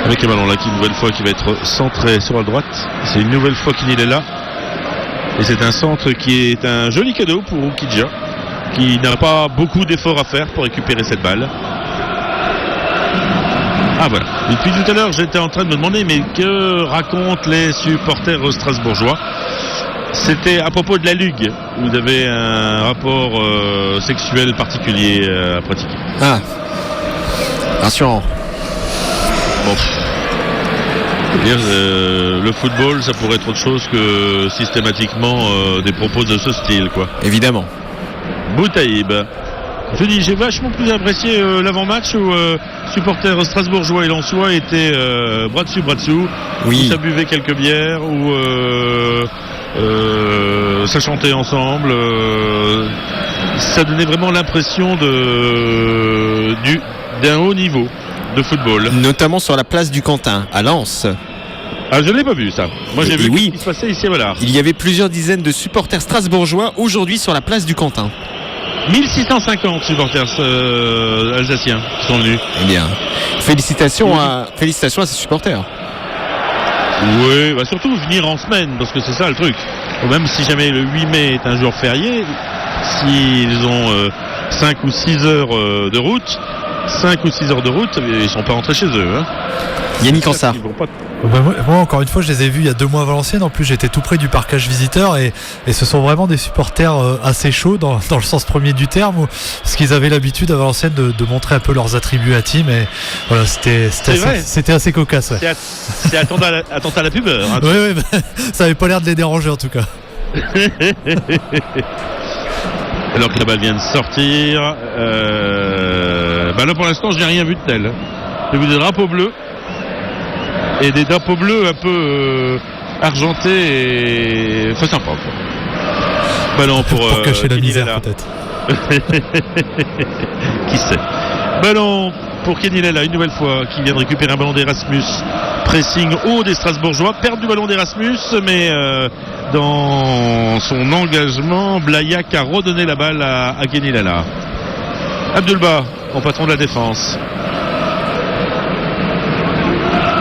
Avec un ballon là qui une nouvelle fois qui va être centré sur la droite. C'est une nouvelle fois qu'il est là. Et c'est un centre qui est un joli cadeau pour Oukidja, qui n'a pas beaucoup d'efforts à faire pour récupérer cette balle. Ah voilà. Depuis tout à l'heure, j'étais en train de me demander mais que racontent les supporters strasbourgeois. C'était à propos de la Lugue. Vous avez un rapport sexuel particulier à pratiquer. Ah, rassurant. Bon. C'est-à-dire, le football, ça pourrait être autre chose que systématiquement des propos de ce style, quoi. Évidemment. Boutaïb. Je dis, j'ai vachement plus apprécié l'avant-match où supporters strasbourgeois et lensois étaient bras dessous, oui. Où ça buvait quelques bières, où ça chantait ensemble. Ça donnait vraiment l'impression d'un haut niveau de football. Notamment sur la place du Quentin, à Lens. Ah, je ne l'ai pas vu ça. Moi j'ai vu oui. ce qui se passait ici à Bollard. Il y avait plusieurs dizaines de supporters strasbourgeois aujourd'hui sur la place du Quentin. 1650 supporters alsaciens qui sont venus. Eh bien, félicitations à ces supporters. Oui, bah surtout venir en semaine, parce que c'est ça le truc. Même si jamais le 8 mai est un jour férié, s'ils ont 5 ou 6 heures de route, ils ne sont pas rentrés chez eux. Hein. Yannick Ansart. Moi, encore une fois, je les ai vus il y a 2 mois à Valenciennes. En plus, j'étais tout près du parcage visiteur et ce sont vraiment des supporters assez chauds dans le sens premier du terme, parce qu'ils avaient l'habitude à Valenciennes de montrer un peu leurs attributs intimes. Et voilà, c'était assez cocasse. Ouais. C'est attentat à la pubeur. Hein, oui, ça avait pas l'air de les déranger en tout cas. Alors que la balle vient de sortir. Là, pour l'instant, je n'ai rien vu de tel. J'ai vu des drapeaux bleus. Et des drapeaux bleus un peu argentés et enfin sympa. Ballon pour cacher la misère peut-être. Qui sait. Ballon pour Kenny Lella une nouvelle fois qui vient de récupérer un ballon d'Erasmus. Pressing haut des Strasbourgeois. Perte du ballon d'Erasmus mais dans son engagement, Blaillac a redonné la balle à Kenny Lella. Abdelba, en patron de la défense.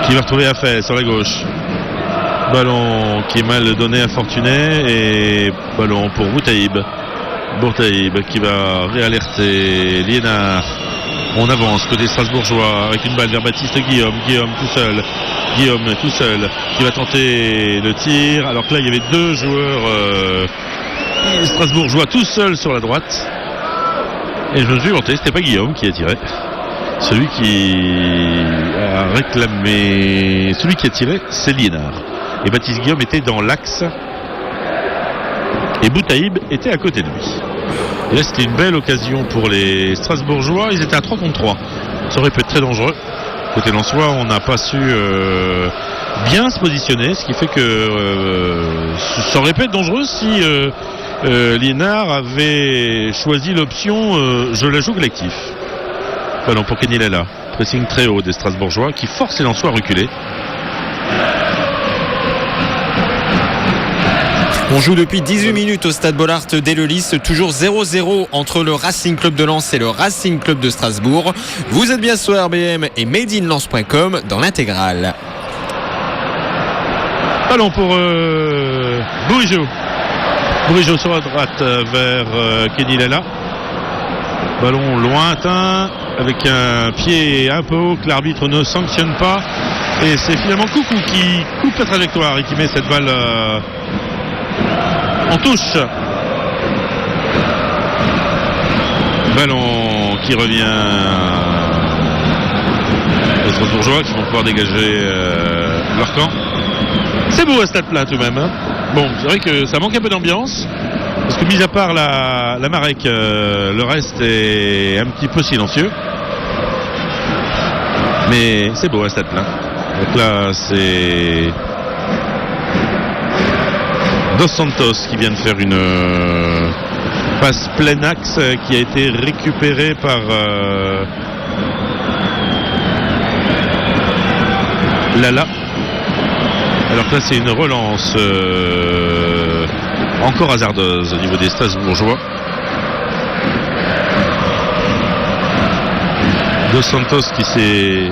Qui va retrouver Afay sur la gauche. Ballon qui est mal donné à Fortuné et ballon pour Boutaïb. Boutaïb qui va réalerter Liénard. On avance côté strasbourgeois avec une balle vers Baptiste Guillaume. Guillaume tout seul qui va tenter le tir. Alors que là il y avait 2 joueurs strasbourgeois tout seuls sur la droite. Et je me suis vanté, c'était pas Guillaume qui a tiré. Celui qui a tiré, c'est Liénard. Et Baptiste Guillaume était dans l'axe. Et Boutaïb était à côté de lui. Et là, c'était une belle occasion pour les Strasbourgeois. Ils étaient à 3 contre 3. Ça aurait pu être très dangereux. Côté lensois, on n'a pas su bien se positionner. Ce qui fait que ça aurait pu être dangereux si Liénard avait choisi l'option je la joue collectif. Ballon pour Kenny Lella. Pressing très haut des Strasbourgeois qui force les Lensois à reculer. On joue depuis 18 minutes au Stade Bollard d'Eleulis, toujours 0-0 entre le Racing Club de Lens et le Racing Club de Strasbourg. Vous êtes bien sur RBM et madeinlens.com dans l'intégrale. Ballon pour Bourigeaud. Bourigeaud sur la droite vers Kenny Lella. Ballon lointain avec un pied un peu haut que l'arbitre ne sanctionne pas. Et c'est finalement Coucou qui coupe la trajectoire et qui met cette balle en touche. Ballon qui revient aux Strasbourgeois qui vont pouvoir dégager leur camp. C'est beau à stade plein tout de même. Hein. Bon, c'est vrai que ça manque un peu d'ambiance. Parce que mis à part la Marek, le reste est un petit peu silencieux. Mais c'est beau à stade plein. Donc là, c'est Dos Santos qui vient de faire une passe plein axe qui a été récupérée par Lala. Alors que là, c'est une relance encore hasardeuse au niveau des Strasbourgeois. Dos Santos qui s'est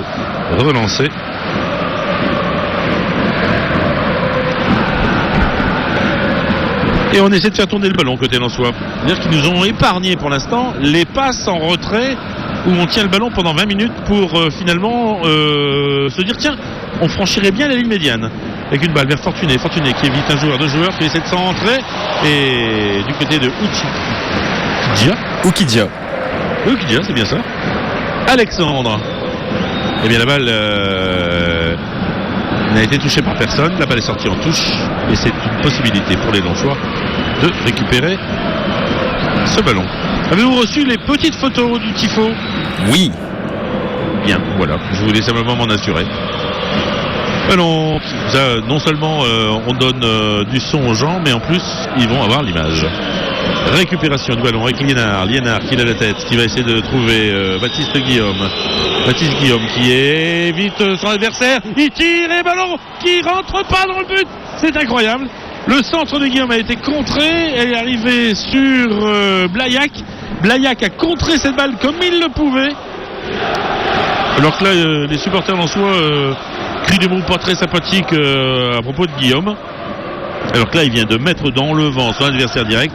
relancé. Et on essaie de faire tourner le ballon côté lensois. C'est-à-dire qu'ils nous ont épargné pour l'instant les passes en retrait où on tient le ballon pendant 20 minutes pour finalement se dire tiens, on franchirait bien la ligne médiane. Avec une balle vers Fortuné qui évite un joueur, deux joueurs qui essaient de s'entrer. Et du côté de Oukidia, c'est bien ça. Alexandre. Eh bien la balle n'a été touchée par personne. La balle est sortie en touche. Et c'est une possibilité pour les Lensois de récupérer ce ballon. Avez-vous reçu les petites photos du tifo? Oui. Bien, voilà. Je voulais simplement m'en assurer. Ballon, ça, non seulement on donne du son aux gens, mais en plus ils vont avoir l'image. Récupération du ballon avec Liénard qui a la tête, qui va essayer de trouver Baptiste Guillaume qui évite son adversaire, il tire et ballon qui rentre pas dans le but. C'est incroyable. Le centre de Guillaume a été contré, elle est arrivée sur Blaillac a contré cette balle comme il le pouvait. Alors que là les supporters lensois crient des mots pas très sympathiques à propos de Guillaume. Alors que là il vient de mettre dans le vent son adversaire direct,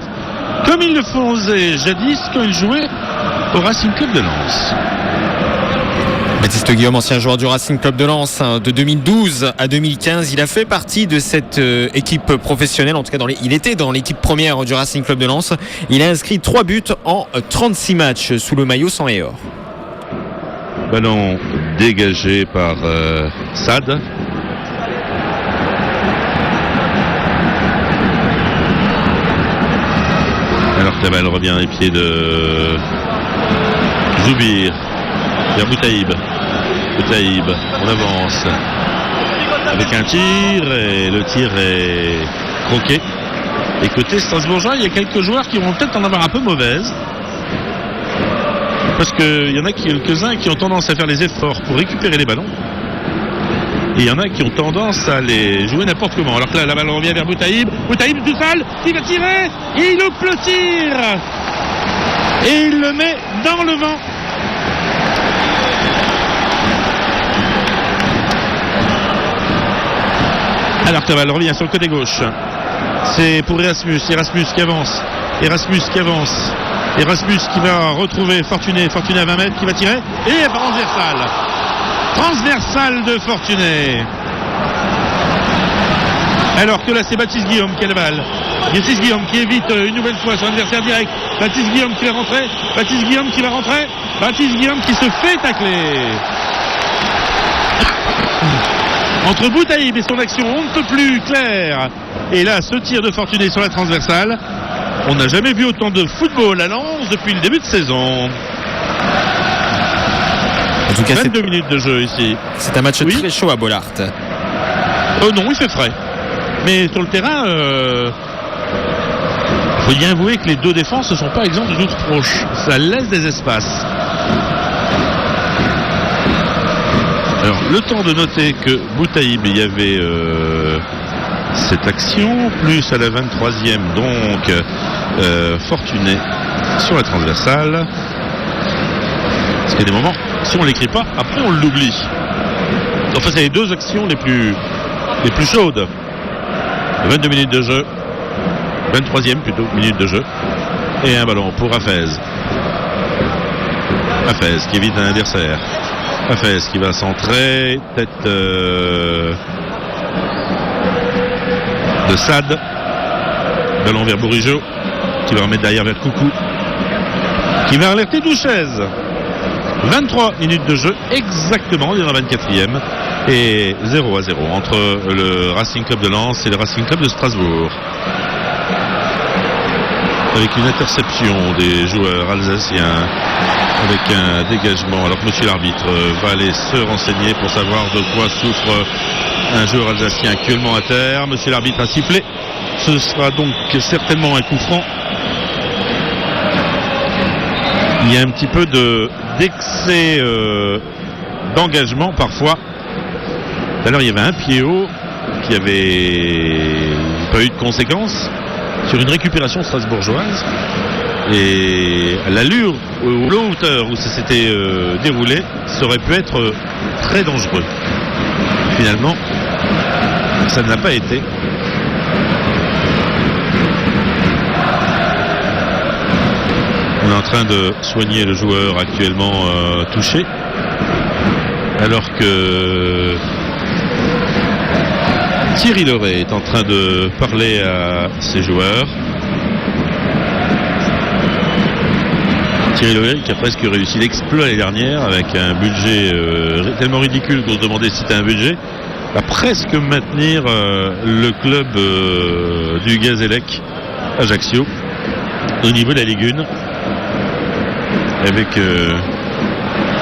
comme il le faisait jadis quand il jouait au Racing Club de Lens. Baptiste Guillaume, ancien joueur du Racing Club de Lens, de 2012 à 2015. Il a fait partie de cette équipe professionnelle, en tout cas il était dans l'équipe première du Racing Club de Lens. Il a inscrit 3 buts en 36 matchs sous le maillot sang et or. Ballon dégagé par Sad. Alors que la balle revient les pieds de Zoubir vers Boutaïb, on avance avec un tir et le tir est croqué. Et côté strasbourgeois, il y a quelques joueurs qui vont peut-être en avoir un peu mauvaise. Parce qu'il y en a quelques-uns qui ont tendance à faire les efforts pour récupérer les ballons. Et il y en a qui ont tendance à les jouer n'importe comment. Alors que là, la balle revient vers Boutaïb tout seul, qui va tirer, et il loupe le tir. Et il le met dans le vent. Alors que la balle revient sur le côté gauche. C'est pour Erasmus qui avance. Erasmus qui va retrouver Fortuné à 20 mètres, qui va tirer, et transversale de Fortuné. Alors que là c'est Baptiste Guillaume qui a la balle. Baptiste Guillaume qui évite une nouvelle fois son adversaire direct. Baptiste Guillaume qui va rentrer. Baptiste Guillaume qui se fait tacler. Entre Boutaïb et son action on ne peut plus clair. Et là ce tir de Fortuné sur la transversale. On n'a jamais vu autant de football à Lens depuis le début de saison. En tout cas, 22 minutes de jeu ici. C'est un match très chaud à Bollaert. Non, il fait frais. Mais sur le terrain, faut bien avouer que les deux défenses ne sont pas exemptes de doute proche. Ça laisse des espaces. Alors, le temps de noter que Boutaïb, il y avait cette action, plus à la 23e, donc Fortuné sur la transversale. Parce qu'il y a des moments, si on ne l'écrit pas, après on l'oublie. Enfin, c'est les deux actions les plus chaudes. 22 minutes de jeu, 23e plutôt minute de jeu, et un ballon pour Hafez qui évite un adversaire. Hafez qui va centrer, tête de Sad, ballon vers Bourigeau qui va remettre derrière vers Coucou, qui va alerter Douchez. 23 minutes de jeu exactement, il y en a 24e, et 0-0 entre le Racing Club de Lens et le Racing Club de Strasbourg, avec une interception des joueurs alsaciens, avec un dégagement. Alors que monsieur l'arbitre va aller se renseigner pour savoir de quoi souffre un joueur alsacien actuellement à terre. Monsieur l'arbitre a sifflé, ce sera donc certainement un coup franc. Il y a un petit peu d'excès d'engagement parfois. Tout à l'heure il y avait un pied haut qui avait pas eu de conséquences sur une récupération strasbourgeoise, et à l'allure ou la hauteur où ça s'était déroulé, ça aurait pu être très dangereux. Finalement ça ne l'a pas été. On est en train de soigner le joueur actuellement touché. Alors que Thierry Leray est en train de parler à ses joueurs. Thierry Leray qui a presque réussi l'exploit l'année dernière avec un budget tellement ridicule qu'on se demandait si c'était un budget, à presque maintenir le club du Gazélec Ajaccio au niveau de la Ligue 1 avec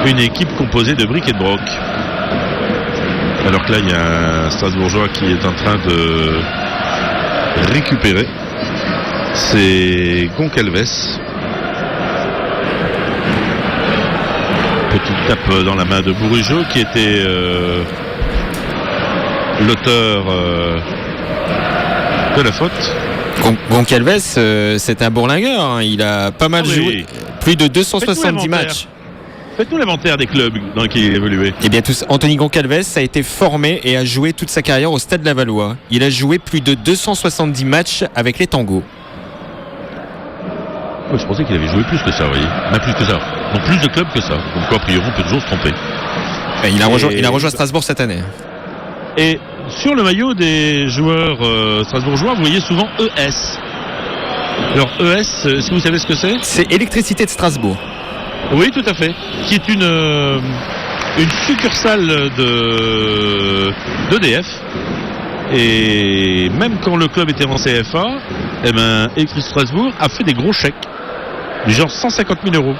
une équipe composée de briques et de broc. Alors que là il y a un Strasbourgeois qui est en train de récupérer, c'est Goncalves. Petite tape dans la main de Bourigeaud qui était l'auteur de la faute. Goncalves, c'est un bourlingueur, hein. Il a pas mal joué, plus de 270 matchs. Faites-nous l'inventaire des clubs dans lesquels il a évolué. Eh bien, Anthony Goncalves a été formé et a joué toute sa carrière au Stade Lavallois. Il a joué plus de 270 matchs avec les Tangos. Je pensais qu'il avait joué plus que ça, vous voyez. Même plus que ça. Donc plus de clubs que ça. Donc a priori, on peut toujours se tromper. Il a rejoint Strasbourg cette année. Et sur le maillot des joueurs strasbourgeois, vous voyez souvent ES. Alors ES, est-ce que vous savez ce que c'est ? C'est Électricité de Strasbourg. Oui, tout à fait. Qui est une succursale d'EDF. Et même quand le club était en CFA, Électricité Strasbourg a fait des gros chèques. Du genre 150 000 €.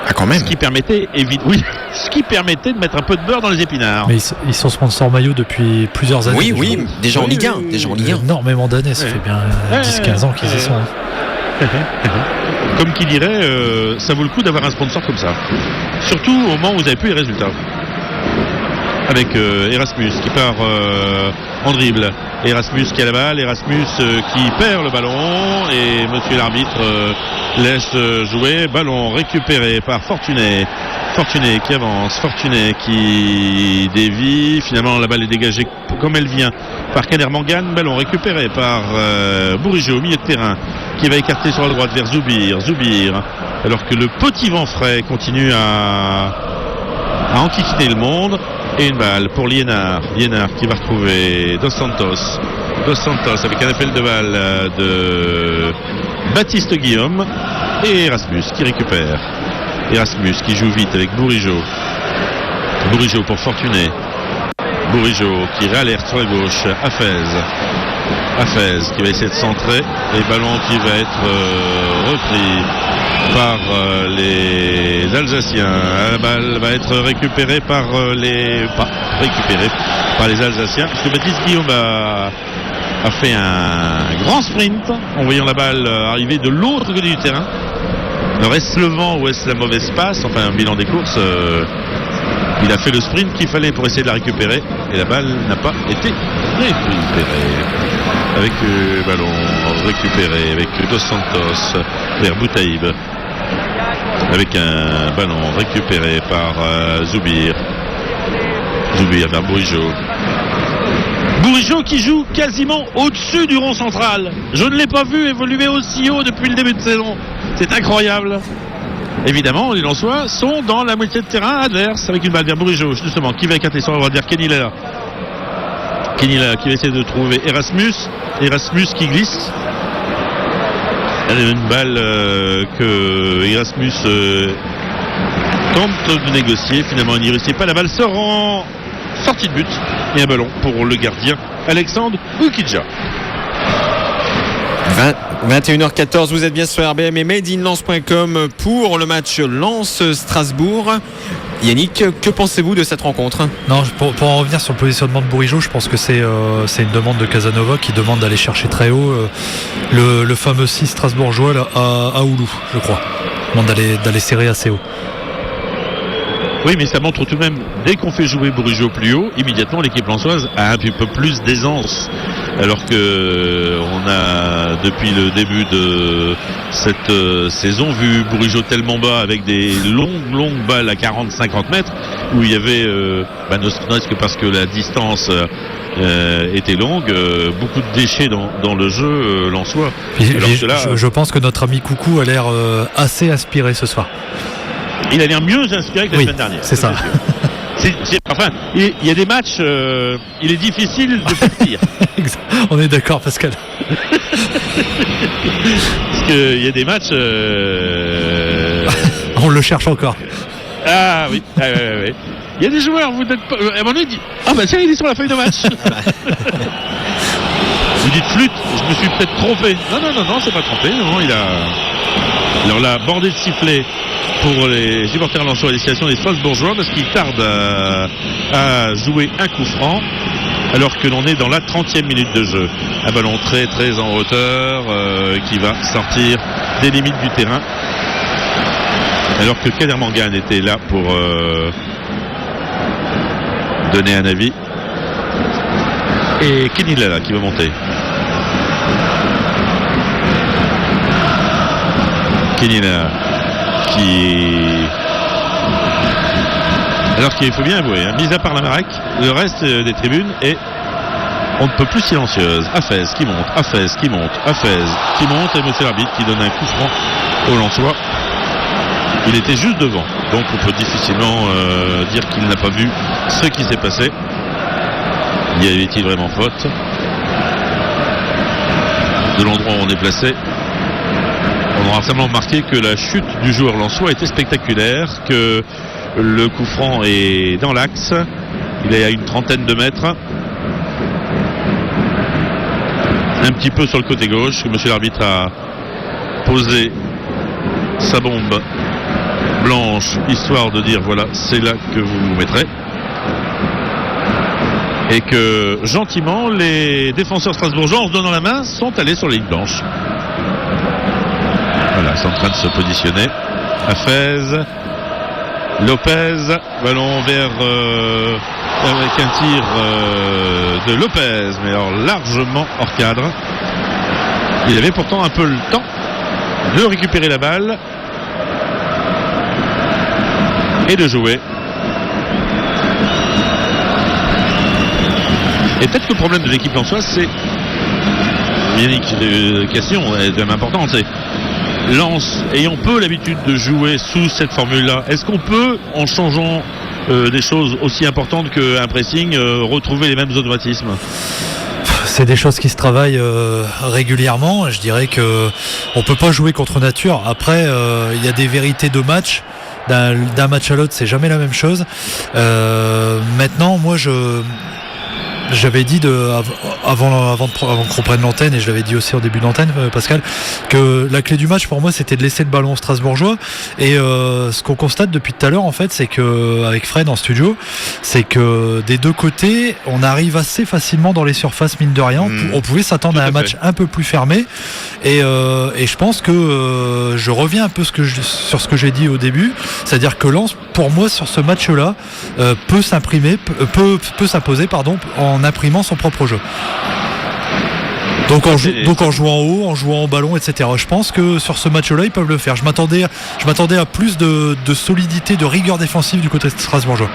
Ah, quand même. Ce qui permettait de mettre un peu de beurre dans les épinards. Mais ils sont sponsors maillot depuis plusieurs années. Oui, déjà en Ligue 1. Déjà en Ligue 1. Énormément d'années, ça fait bien 10-15 ans qu'ils y sont. Comme qui dirait, ça vaut le coup d'avoir un sponsor comme ça. Surtout au moment où vous n'avez plus les résultats. Avec Erasmus qui part en dribble. Erasmus qui a la balle, Erasmus qui perd le ballon et monsieur l'arbitre laisse jouer. Ballon récupéré par Fortuné. Fortuné qui avance, Fortuné qui dévie. Finalement la balle est dégagée comme elle vient par Kader Mangane. Ballon récupéré par Bourigeaud au milieu de terrain qui va écarter sur la droite vers Zoubir. Alors que le petit vent frais continue à enquiquiner le monde. Et une balle pour Liénard qui va retrouver Dos Santos avec un appel de balle de Baptiste Guillaume et Erasmus qui récupère. Erasmus qui joue vite avec Bourigeaud pour Fortuné. Bourigeaud qui réalerte sur la gauche. Hafez qui va essayer de centrer et ballon qui va être repris par les Alsaciens. La balle va être récupérée par les Alsaciens, parce que Baptiste Guillaume a fait un grand sprint en voyant la balle arriver de l'autre côté du terrain. Alors est-ce le vent ou est-ce la mauvaise passe ? Enfin, un bilan des courses, il a fait le sprint qu'il fallait pour essayer de la récupérer et la balle n'a pas été récupérée. Avec le ballon récupéré avec Dos Santos vers Boutaïb. Avec un ballon récupéré par Zoubir vers Bourigeaud qui joue quasiment au-dessus du rond central. Je ne l'ai pas vu évoluer aussi haut depuis le début de saison. C'est incroyable. Évidemment, les Lensois sont dans la moitié de terrain adverse avec une balle vers Bourigeaud justement qui va écarter sur la droite vers Kenila qui va essayer de trouver Erasmus qui glisse. Une balle que Erasmus tente de négocier. Finalement, il n'y réussit pas. La balle sort en sortie de but. Et un ballon pour le gardien Alexandre Oukidja. 21h14, vous êtes bien sur RBM et madeinlens.com pour le match Lens-Strasbourg. Yannick, que pensez-vous de cette rencontre ? Non, pour en revenir sur le positionnement de Bourigeaud, je pense que c'est une demande de Casanova qui demande d'aller chercher très haut le fameux 6 strasbourgeois là, à Oulu, je crois. Il demande d'aller serrer assez haut. Oui, mais ça montre tout de même, dès qu'on fait jouer Bourigeaud plus haut, immédiatement l'équipe lensoise a un petit peu plus d'aisance. Alors que on a, depuis le début de cette saison, vu Bourigeaud tellement bas avec des longues balles à 40-50 mètres, où il y avait, ne serait-ce que parce que la distance était longue, beaucoup de déchets dans le jeu lensois. Je pense que notre ami Coucou a l'air assez inspiré ce soir. Il a l'air mieux inspiré que la semaine dernière. C'est ça. Il y a des matchs, il est difficile de faire pire. On est d'accord, Pascal. Parce qu'il y a des matchs. On le cherche encore. Ah oui. Il y a des joueurs, vous n'êtes pas. À un moment donné, il dit tiens, il est sur la feuille de match. Vous dites flûte, je me suis peut-être trompé. Non, c'est pas trompé. Non, alors là, bordé de sifflet pour les supporters lensois à destination des Strasbourgeois parce qu'ils tardent à jouer un coup franc alors que l'on est dans la 30e minute de jeu. Un ballon très très en hauteur qui va sortir des limites du terrain alors que Kader Mangane était là pour donner un avis. Et Kenny Lala qui va monter. Kenny Lala alors qu'il faut bien avouer, mis à part la Marac, le reste des tribunes est on ne peut plus silencieuse. Hafez qui monte, Hafez qui monte, Hafez qui monte et monsieur l'arbitre qui donne un coup franc au Lensois. Il était juste devant, donc on peut difficilement dire qu'il n'a pas vu ce qui s'est passé. Y avait-il vraiment faute de l'endroit où on est placé? On aura simplement remarqué que la chute du joueur lensois était spectaculaire, que le coup franc est dans l'axe, il est à une trentaine de mètres, un petit peu sur le côté gauche, que monsieur l'arbitre a posé sa bombe blanche, histoire de dire voilà, c'est là que vous vous mettrez. Et que gentiment, les défenseurs strasbourgeois, en se donnant la main, sont allés sur la ligne blanche. Voilà, c'est en train de se positionner. Hafez, Lopez, ballon vers avec un tir de Lopez, mais alors largement hors cadre. Il avait pourtant un peu le temps de récupérer la balle et de jouer. Et peut-être que le problème de l'équipe lensoise, c'est Yannick, question est même importante, c'est Lens ayant peu l'habitude de jouer sous cette formule-là, est-ce qu'on peut, en changeant des choses aussi importantes qu'un pressing, retrouver les mêmes automatismes? C'est des choses qui se travaillent régulièrement. Je dirais que on peut pas jouer contre nature. Après, il y a des vérités de match. D'un match à l'autre, c'est jamais la même chose. Maintenant, moi, j'avais dit avant qu'on prenne l'antenne, et je l'avais dit aussi au début de l'antenne, Pascal, que la clé du match pour moi c'était de laisser le ballon aux Strasbourgeois. Et ce qu'on constate depuis tout à l'heure en fait, c'est que avec Fred en studio, c'est que des deux côtés on arrive assez facilement dans les surfaces, mine de rien. On pouvait s'attendre à un match un peu plus fermé. Et je pense que je reviens un peu sur ce que j'ai dit au début, c'est-à-dire que Lens, pour moi, sur ce match-là, peut s'imposer, en imprimant son propre jeu. Donc en jouant haut, en jouant au ballon, etc. Je pense que sur ce match-là, ils peuvent le faire. Je m'attendais à plus de solidité, de rigueur défensive du côté strasbourgeois.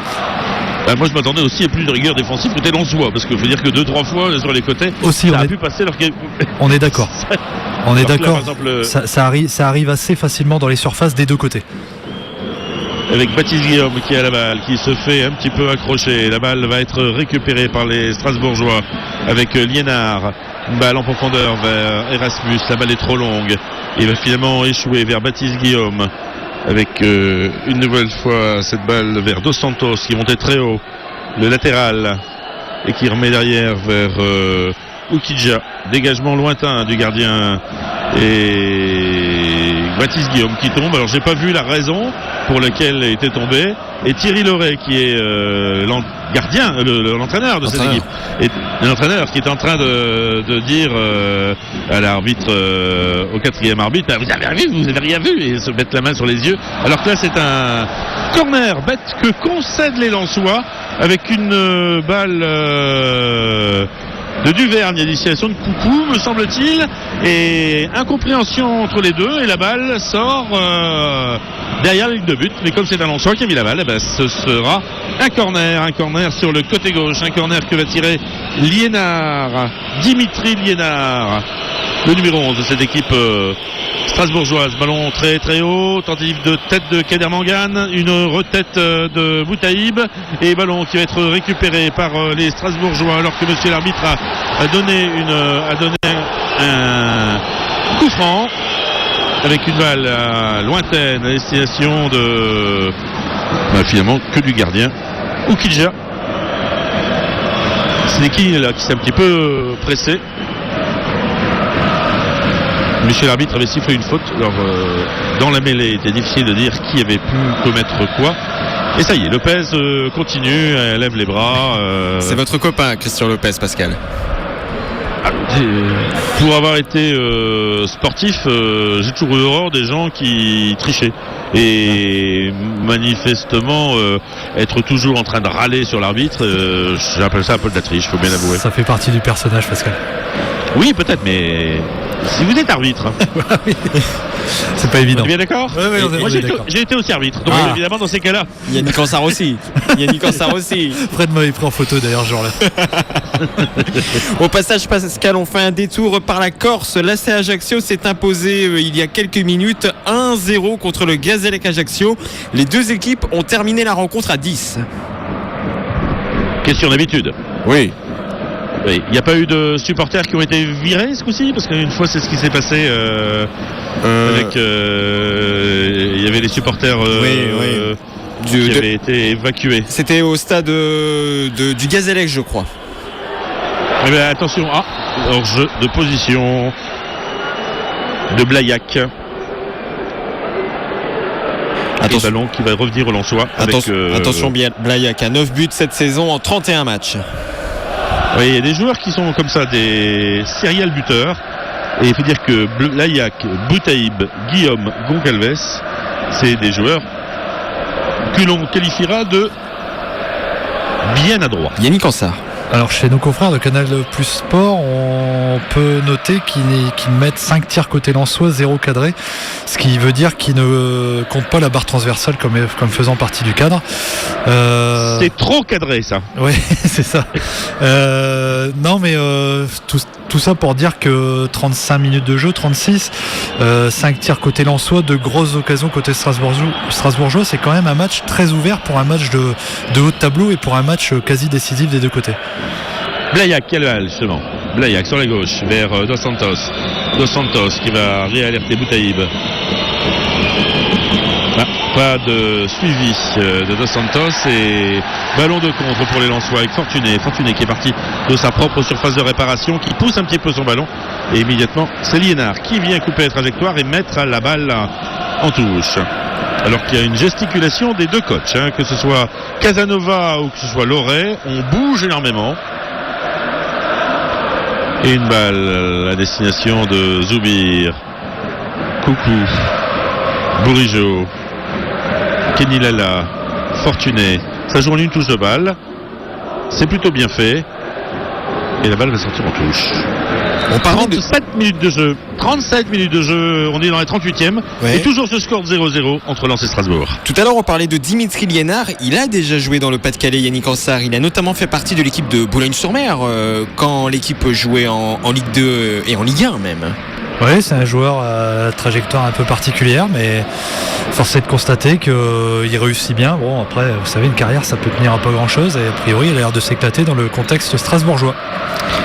Moi je m'attendais aussi à plus de rigueur défensive côté lensois, parce qu'il faut dire que 2-3 fois sur les côtés aussi, ça a pu passer leur... On est d'accord. On est d'accord. Ça arrive assez facilement dans les surfaces des deux côtés. Avec Baptiste Guillaume qui a la balle, qui se fait un petit peu accrocher. La balle va être récupérée par les Strasbourgeois avec Liénard. Une balle en profondeur vers Erasmus. La balle est trop longue. Il va finalement échouer vers Baptiste Guillaume. Avec une nouvelle fois cette balle vers Dos Santos qui montait très haut. Le latéral. Et qui remet derrière vers Oukidja. Dégagement lointain du gardien. Et Baptiste Guillaume qui tombe. Alors j'ai pas vu la raison pour laquelle il était tombé. et Thierry Loret qui est l'entraîneur de cette équipe, et l'entraîneur qui est en train de dire à l'arbitre, au quatrième arbitre, vous avez rien vu, et se mettre la main sur les yeux, alors que là c'est un corner bête que concèdent les Lensois avec une balle de Duvergne à destination de Coucou, me semble-t-il, et incompréhension entre les deux, et la balle sort derrière la ligne de but, mais comme c'est un Lensois qui a mis la balle, ce sera un corner sur le côté gauche, un corner que va tirer Liénard, Dimitri Liénard, le numéro 11 de cette équipe strasbourgeoise. Ballon très très haut, tentative de tête de Kader Mangane, une retête de Boutaïb, et ballon qui va être récupéré par les Strasbourgeois alors que monsieur l'arbitre a donné un coup franc avec une balle lointaine à destination de finalement que du gardien Oukidja. C'est qui là qui s'est un petit peu pressé. Monsieur l'arbitre avait sifflé une faute. Alors dans la mêlée, il était difficile de dire qui avait pu commettre quoi. Et ça y est, Lopez continue, elle lève les bras. C'est votre copain, Christian Lopez, Pascal. Pour avoir été sportif, j'ai toujours eu horreur des gens qui trichaient. Et manifestement, être toujours en train de râler sur l'arbitre, j'appelle ça un peu de la triche, faut bien l'avouer. Ça fait partie du personnage, Pascal. Oui, peut-être, mais si vous êtes arbitre. C'est pas évident. On est bien d'accord? Oui, Moi, j'ai été aussi arbitre. Donc, évidemment, dans ces cas-là. Yannick Ansar aussi. Fred m'avait pris en photo d'ailleurs, ce jour-là. Au passage, Pascal, on fait un détour par la Corse. L'AC Ajaccio s'est imposé il y a quelques minutes 1-0 contre le Gazélec Ajaccio. Les deux équipes ont terminé la rencontre à 10. Question d'habitude. Oui. Il n'y a pas eu de supporters qui ont été virés ce coup-ci, parce qu'une fois c'est ce qui s'est passé avec il y avait les supporters qui avaient été évacués. C'était au stade du Gazélec, je crois. Eh bien, attention, hors-jeu de position de Blaillac. Le ballon qui va revenir au Lensois. Attention, Blaillac a 9 buts cette saison en 31 matchs. Oui, il y a des joueurs qui sont comme ça, des serial buteurs. Et il faut dire que Blaillac, Boutaïb, Guillaume, Goncalves, c'est des joueurs que l'on qualifiera de bien adroits. Yannick Ansar. Alors chez nos confrères de Canal Plus Sport, on peut noter qu'ils mettent 5 tirs côté Lensois, 0 cadré, ce qui veut dire qu'ils ne comptent pas la barre transversale comme faisant partie du cadre. C'est trop cadré ça. Oui, c'est ça. Non mais tout ça pour dire que 35 minutes de jeu, 36, 5 tirs côté Lensois, de grosses occasions côté strasbourgeois, c'est quand même un match très ouvert pour un match de haut de tableau et pour un match quasi décisif des deux côtés. Blaillac, quelle balle justement. Blaillac sur la gauche vers Dos Santos. Dos Santos qui va réalerter Boutaïb. Pas de suivi de Dos Santos et ballon de contre pour les Lensois avec Fortuné qui est parti de sa propre surface de réparation, qui pousse un petit peu son ballon et immédiatement c'est Liénard qui vient couper la trajectoire et mettre la balle en touche. Alors qu'il y a une gesticulation des deux coachs, que ce soit Casanova ou que ce soit Loret, on bouge énormément. Et une balle à destination de Zoubir, Coucou, Bourigeaud, Kenny Lala, Fortuné. Ça joue en une touche de balle. C'est plutôt bien fait. Et la balle va sortir en touche. On parle 37 minutes de jeu. 37 minutes de jeu. On est dans les 38e. Ouais. Et toujours ce score de 0-0 entre Lens et Strasbourg. Tout à l'heure, on parlait de Dimitri Liénard. Il a déjà joué dans le Pas-de-Calais, Yannick Ansar. Il a notamment fait partie de l'équipe de Boulogne-sur-Mer quand l'équipe jouait en Ligue 2 et en Ligue 1 même. Oui, c'est un joueur à trajectoire un peu particulière, mais force est de constater qu'il réussit bien. Bon, après, vous savez, une carrière, ça peut tenir à pas grand-chose, et a priori, il a l'air de s'éclater dans le contexte strasbourgeois.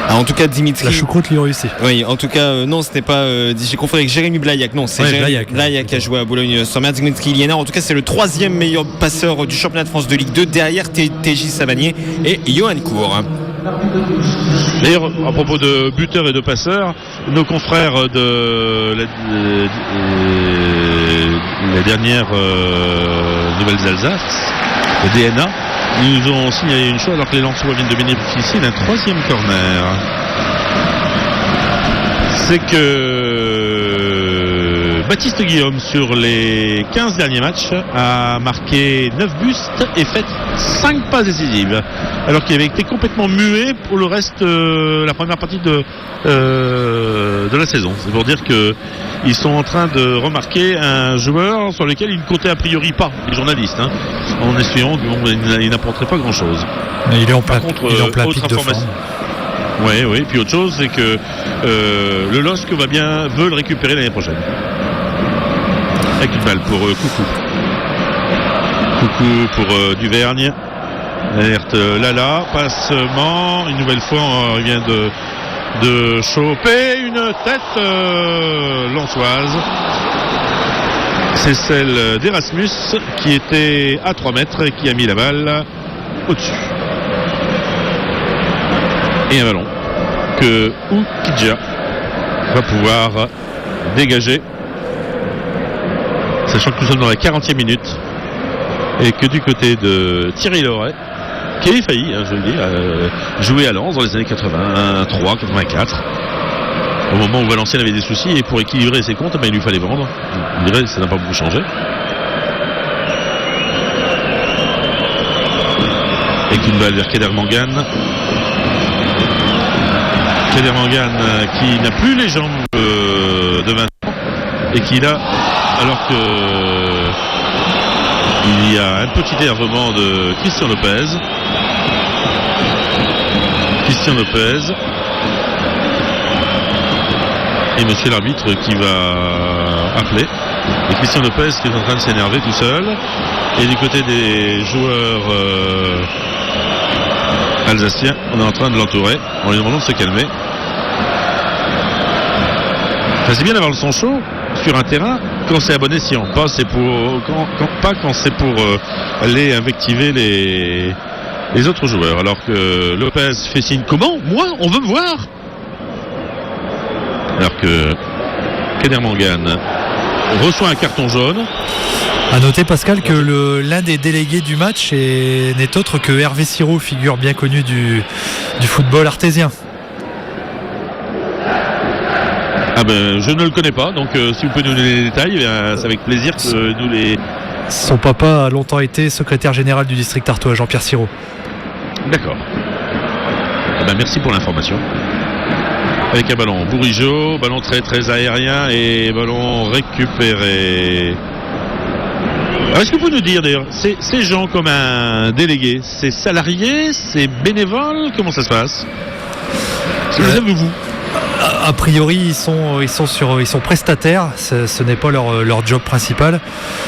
Ah, en tout cas, Dimitri... La choucroute lui réussit. Oui, en tout cas, non, c'était pas... j'ai confondu avec Jérémy Blaillac. Non, c'est Blaillac qui a joué à Boulogne-sur-Mer. Dimitri Liénard, en tout cas, c'est le 3e meilleur passeur du championnat de France de Ligue 2, derrière TJ Savanier et Johan Cour. D'ailleurs, à propos de buteurs et de passeurs, nos confrères de les dernières Nouvelles Alsace DNA. Ils nous ont signalé une chose alors que les Lensois viennent de bénéficier d'un 3e corner. C'est que Baptiste Guillaume, sur les 15 derniers matchs, a marqué 9 buts et fait 5 passes décisives. Alors qu'il avait été complètement muet pour le reste la première partie de la saison. C'est pour dire qu'ils sont en train de remarquer un joueur sur lequel ils ne comptaient a priori pas, les journalistes, en espérant qu'il n'apporterait pas grand-chose. Mais il est en plein, contre, il est en plein autre pic de forme. Oui. Puis autre chose, c'est que le LOSC veut le récupérer l'année prochaine. Avec une balle pour Coucou. Coucou pour Duvergne. Alerte Lala. Passement. Une nouvelle fois, il vient de choper une tête lensoise. C'est celle d'Erasmus qui était à 3 mètres et qui a mis la balle au-dessus. Et un ballon que Oukidja va pouvoir dégager, sachant que nous sommes dans la 40e minute et que du côté de Thierry Loret, qui avait failli, je le dis, jouer à Lens dans les années 83, 84, au moment où Valenciennes avait des soucis, et pour équilibrer ses comptes, il lui fallait vendre. On dirait que ça n'a pas beaucoup changé. Avec une balle vers Kader Mangane. Kader Mangane qui n'a plus les jambes de 20 ans et qui là, alors que il y a un petit énervement de Christian Lopez. Et monsieur l'arbitre qui va appeler. Et Christian Lopez qui est en train de s'énerver tout seul. Et du côté des joueurs alsaciens, on est en train de l'entourer en lui demandant de se calmer. Enfin, c'est bien d'avoir le son chaud sur un terrain quand c'est à bon escient, pas quand c'est pour aller invectiver les autres joueurs. Alors que Lopez fait signe, comment ? Moi ? On veut me voir ? Alors que Kader Mangane reçoit un carton jaune. À noter, Pascal, que l'un des délégués du match n'est autre que Hervé Sirot, figure bien connue du football artésien. Ah ben, je ne le connais pas, donc si vous pouvez nous donner les détails, c'est avec plaisir que nous les... Son papa a longtemps été secrétaire général du district artois, Jean-Pierre Sirot. D'accord. Ah ben, merci pour l'information. Avec un ballon Bourigeaud, ballon très très aérien et ballon récupéré. Alors, est-ce que vous pouvez nous dire d'ailleurs, ces gens comme un délégué, c'est salarié, c'est bénévole, comment ça se passe ? C'est le de vous. A priori, ils sont prestataires. Ce n'est pas leur job principal.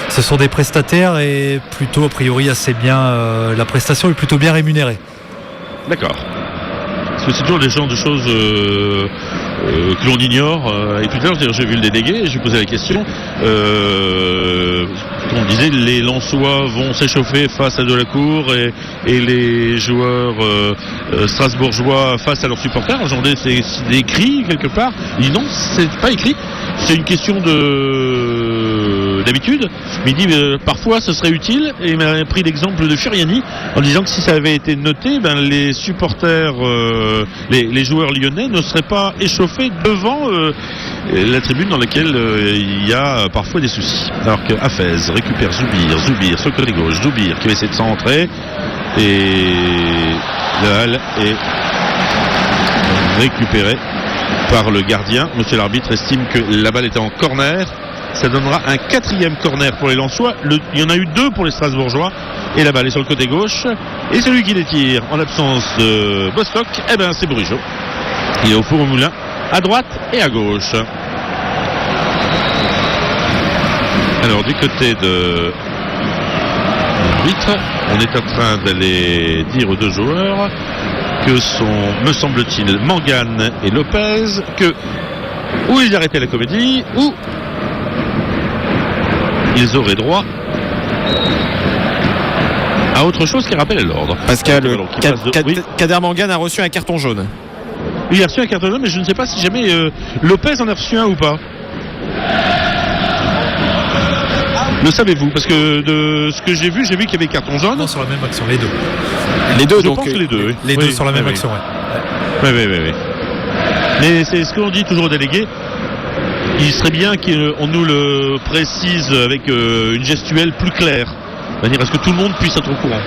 Ce sont des prestataires et plutôt a priori assez bien. La prestation est plutôt bien rémunérée. D'accord. Parce que c'est toujours des genres de choses que l'on ignore. Et tout à l'heure, j'ai vu le délégué et je lui posais la question. On disait les Lensois vont s'échauffer face à Delacour et les joueurs strasbourgeois face à leurs supporters. C'est écrit quelque part. Il dit non, c'est pas écrit. C'est une question d'habitude. Mais il dit parfois ce serait utile. Et il m'a pris l'exemple de Furiani en disant que si ça avait été noté, les supporters, les joueurs lyonnais ne seraient pas échauffés devant la tribune dans laquelle il y a parfois des soucis. Alors que Hafez récupère Zoubir sur le côté gauche, Zoubir qui va essayer de s'entrer et la balle est récupérée par le gardien. Monsieur l'arbitre estime que la balle était en corner. Ça donnera un 4e corner pour les Lensois. Il y en a eu 2 pour les Strasbourgeois et la balle est sur le côté gauche et celui qui les tire en l'absence de Bostock, c'est Bourigeaud. Il est au four au moulin à droite et à gauche. Alors du côté de l'arbitre, on est en train d'aller dire aux 2 joueurs que sont, me semble-t-il, Mangane et Lopez, que ou ils arrêtaient la comédie ou ils auraient droit à autre chose qui rappelle l'ordre. Pascal, Kader Mangane a reçu un carton jaune. Il a reçu un carton jaune, mais je ne sais pas si jamais Lopez en a reçu un ou pas. Le savez-vous? Parce que de ce que j'ai vu qu'il y avait carton jaune. Non, sur la même action, les deux. Les deux, Je donc pense que les deux. Oui. Les Oui, deux sur la même oui, action, ouais. Oui. Mais c'est ce qu'on dit toujours aux délégués. Il serait bien qu'on nous le précise avec une gestuelle plus claire, de manière à ce que tout le monde puisse être au courant.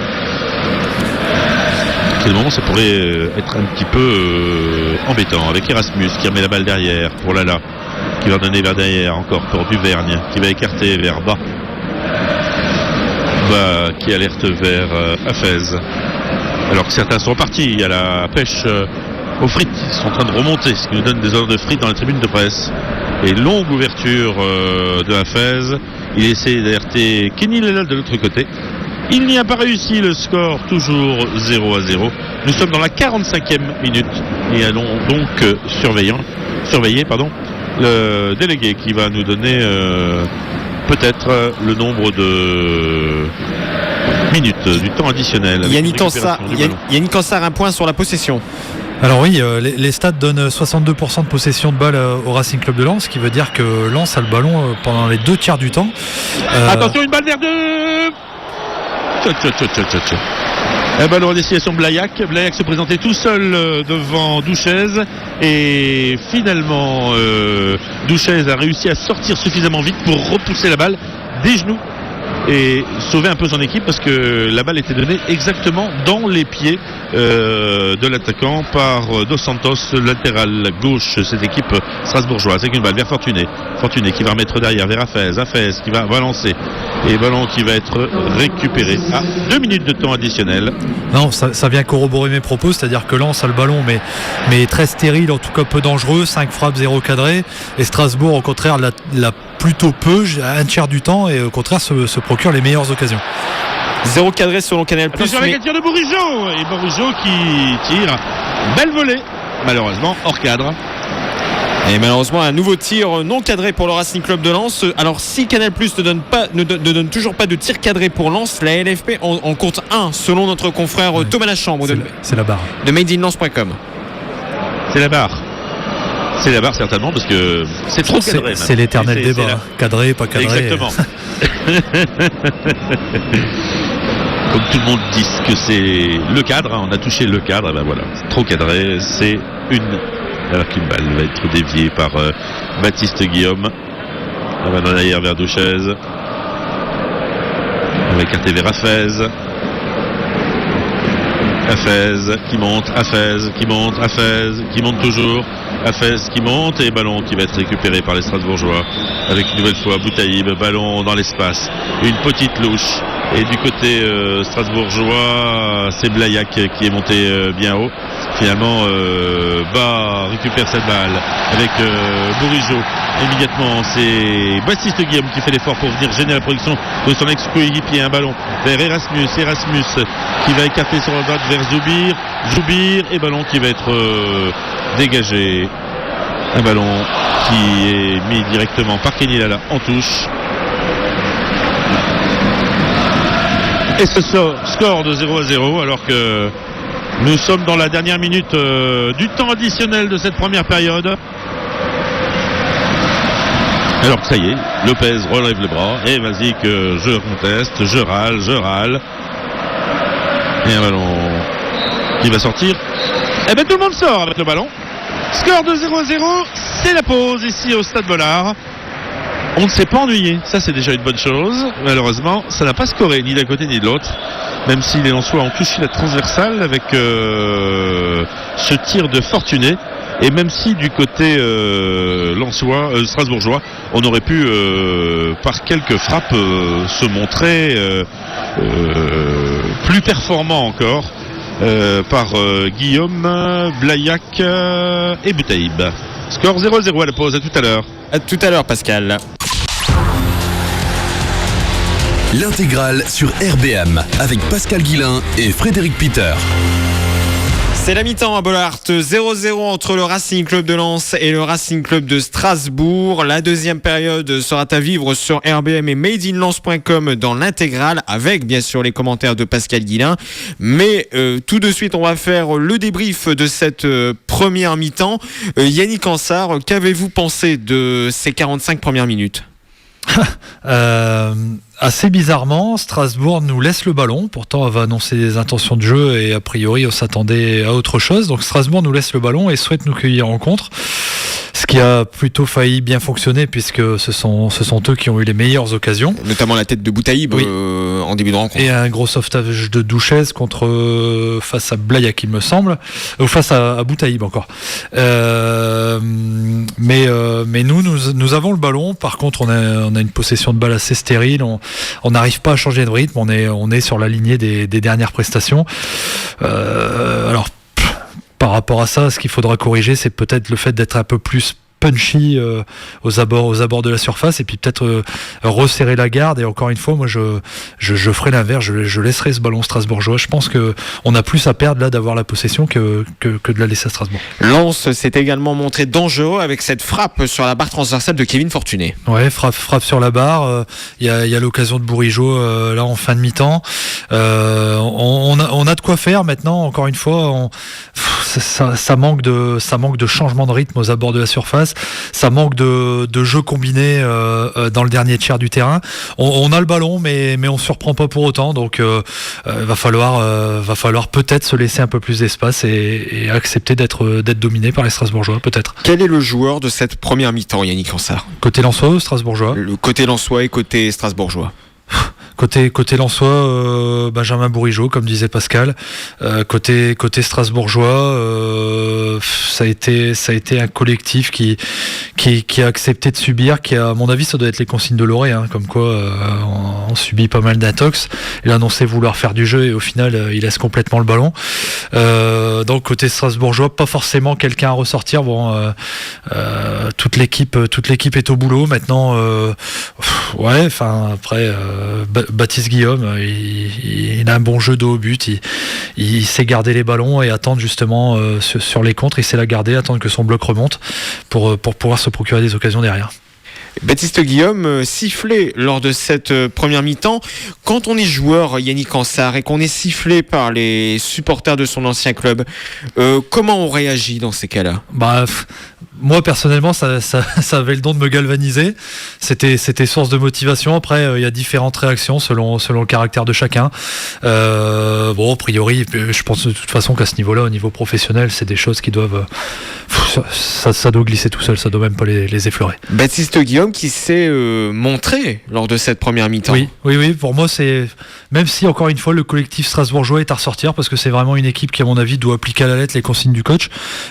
À quel moment ça pourrait être un petit peu embêtant, avec Erasmus qui remet la balle derrière pour Lala, qui va donner vers derrière encore pour Duvergne, qui va écarter vers bas, qui alerte vers Hafez. Alors que certains sont partis, il y a la pêche aux frites, ils sont en train de remonter, ce qui nous donne des ordres de frites dans la tribune de presse. Et longue ouverture de Hafez, il essaie d'alerter Kenny Lelal de l'autre côté. Il n'y a pas réussi, le score toujours 0-0. Nous sommes dans la 45e minute et allons donc surveiller le délégué qui va nous donner peut-être le nombre de minutes du temps additionnel. Yannick Ansar, un point sur la possession. Alors oui, les stats donnent 62% de possession de balle au Racing Club de Lens, ce qui veut dire que Lens a le ballon pendant les 2 tiers du temps. Attention, une balle vers deux. Un ballon à destination de Blaillac. Blaillac se présentait tout seul devant Douchez et finalement Douchez a réussi à sortir suffisamment vite pour repousser la balle des genoux et sauver un peu son équipe parce que la balle était donnée exactement dans les pieds de l'attaquant par Dos Santos, latéral gauche cette équipe strasbourgeoise, avec une balle vers Fortuné qui va remettre derrière vers Hafez qui va balancer et ballon qui va être récupéré à 2 minutes de temps additionnel. Non, ça vient corroborer mes propos, c'est-à-dire que Lens a le ballon mais très stérile, en tout cas peu dangereux, 5 frappes, 0 cadré, et Strasbourg au contraire l'a plutôt peu, un tiers du temps, et au contraire se procure les meilleures occasions. 0 cadré selon Canal+. Attention avec un tir de Bourigeaud, et Bourigeaud qui tire, belle volée, malheureusement hors cadre. Et malheureusement un nouveau tir non cadré pour le Racing Club de Lens. Alors si Canal+ ne donne toujours pas de tir cadré pour Lens, la LFP en compte un selon notre confrère Thomas Lachambre c'est la barre de madeinlance.com. C'est la barre. C'est la barre certainement parce que c'est trop cadré. C'est l'éternel débat, cadré, pas cadré. Exactement. Comme tout le monde dit que c'est le cadre, on a touché le cadre, ben voilà, c'est trop cadré, c'est une... Alors qu'une balle va être déviée par Baptiste Guillaume. La balle en arrière vers Douchez. On va écarter vers Hafez. Hafez qui monte, Hafez qui monte, Hafez qui monte toujours. Hafez qui monte et ballon qui va être récupéré par les Strasbourgeois. Avec une nouvelle fois Boutaïb, ballon dans l'espace. Une petite louche. Et du côté strasbourgeois, c'est Blaillac qui est monté bien haut. Finalement, récupère cette balle avec Bourigeaud. Immédiatement, c'est Baptiste Guillaume qui fait l'effort pour venir gêner la production de son ex-coéquipier. Un ballon vers Erasmus qui va écarter sur la droite vers Zoubir et ballon qui va être dégagé. Un ballon qui est mis directement par Kenny Lala en touche. Et ce score de 0-0 alors que nous sommes dans la dernière minute du temps additionnel de cette première période. Alors que ça y est, Lopez relève le bras et vas-y que je conteste, je râle. Et un ballon qui va sortir. Et bien tout le monde sort avec le ballon. Score de 0-0, c'est la pause ici au Stade Bollard. On ne s'est pas ennuyé, ça c'est déjà une bonne chose. Malheureusement, ça n'a pas scoré ni d'un côté ni de l'autre. Même si les Lensois ont touché la transversale avec ce tir de Fortuné. Et même si du côté strasbourgeois, on aurait pu par quelques frappes se montrer plus performant encore par Guillaume, Blaillac et Boutaïb. Score 0-0 à la pause, à tout à l'heure. À tout à l'heure Pascal. L'intégrale sur RBM avec Pascal Guillain et Frédéric Peter. C'est la mi-temps à Bollard, 0-0 entre le Racing Club de Lens et le Racing Club de Strasbourg. La deuxième période sera à vivre sur RBM et madeinlance.com dans l'intégrale avec bien sûr les commentaires de Pascal Guillain. Mais tout de suite on va faire le débrief de cette première mi-temps. Yannick Ansar, qu'avez-vous pensé de ces 45 premières minutes ? Assez bizarrement, Strasbourg nous laisse le ballon. Pourtant, on va annoncer des intentions de jeu et a priori, on s'attendait à autre chose. Donc, Strasbourg nous laisse le ballon et souhaite nous cueillir en contre. Ce qui a plutôt failli bien fonctionner puisque ce sont eux qui ont eu les meilleures occasions. Notamment la tête de Boutaïb en début de rencontre. Et un gros sauvetage de Douchez face à Blaillac, il me semble. Ou face à Boutaïb encore. Mais nous avons le ballon. Par contre, on a une possession de balle assez stérile. On n'arrive pas à changer de rythme. On est sur la lignée des dernières prestations. Alors, par rapport à ça, ce qu'il faudra corriger, c'est peut-être le fait d'être un peu plus punchy aux abords de la surface et puis peut-être resserrer la garde. Et encore une fois, moi je ferai l'inverse, je laisserai ce ballon strasbourgeois. Je pense qu'on a plus à perdre là d'avoir la possession que de la laisser à Strasbourg. Lens s'est également montré dangereux avec cette frappe sur la barre transversale de Kevin Fortuné. Ouais, frappe sur la barre. Il y a l'occasion de Bourigeaud là en fin de mi-temps. On a de quoi faire maintenant. Encore une fois, ça manque de changement de rythme aux abords de la surface. Ça manque de jeu combiné dans le dernier tiers du terrain. On a le ballon, mais on surprend pas pour autant. Donc, va falloir peut-être se laisser un peu plus d'espace et accepter d'être dominé par les Strasbourgeois, peut-être. Quel est le joueur de cette première mi-temps, Yannick Ansart ? Côté lensois ou strasbourgeois ? Le côté lensois et côté strasbourgeois. Côté lensois, Benjamin Bourigeaud, comme disait Pascal. Côté strasbourgeois, ça a été un collectif qui a accepté de subir, qui a, à mon avis, ça doit être les consignes de Loré, comme quoi on subit pas mal d'intox. Il a annoncé vouloir faire du jeu et au final, il laisse complètement le ballon. Donc côté strasbourgeois, pas forcément quelqu'un à ressortir. Bon, toute l'équipe est au boulot maintenant. Après. Baptiste Guillaume, il a un bon jeu de haut but, il sait garder les ballons et attendre justement sur les contres, il sait la garder, attendre que son bloc remonte pour pouvoir se procurer des occasions derrière. Baptiste Guillaume sifflé lors de cette première mi-temps. Quand on est joueur, Yannick Ansart, et qu'on est sifflé par les supporters de son ancien club, comment on réagit dans ces cas-là ? Moi personnellement, ça avait le don de me galvaniser. C'était source de motivation. Après, il y a différentes réactions selon le caractère de chacun. A priori, je pense de toute façon qu'à ce niveau-là, au niveau professionnel, c'est des choses qui doivent, ça doit glisser tout seul. Ça doit même pas les effleurer. Baptiste Guillaume qui s'est montré lors de cette première mi-temps. Oui. Pour moi, c'est même si encore une fois le collectif strasbourgeois est à ressortir parce que c'est vraiment une équipe qui, à mon avis, doit appliquer à la lettre les consignes du coach.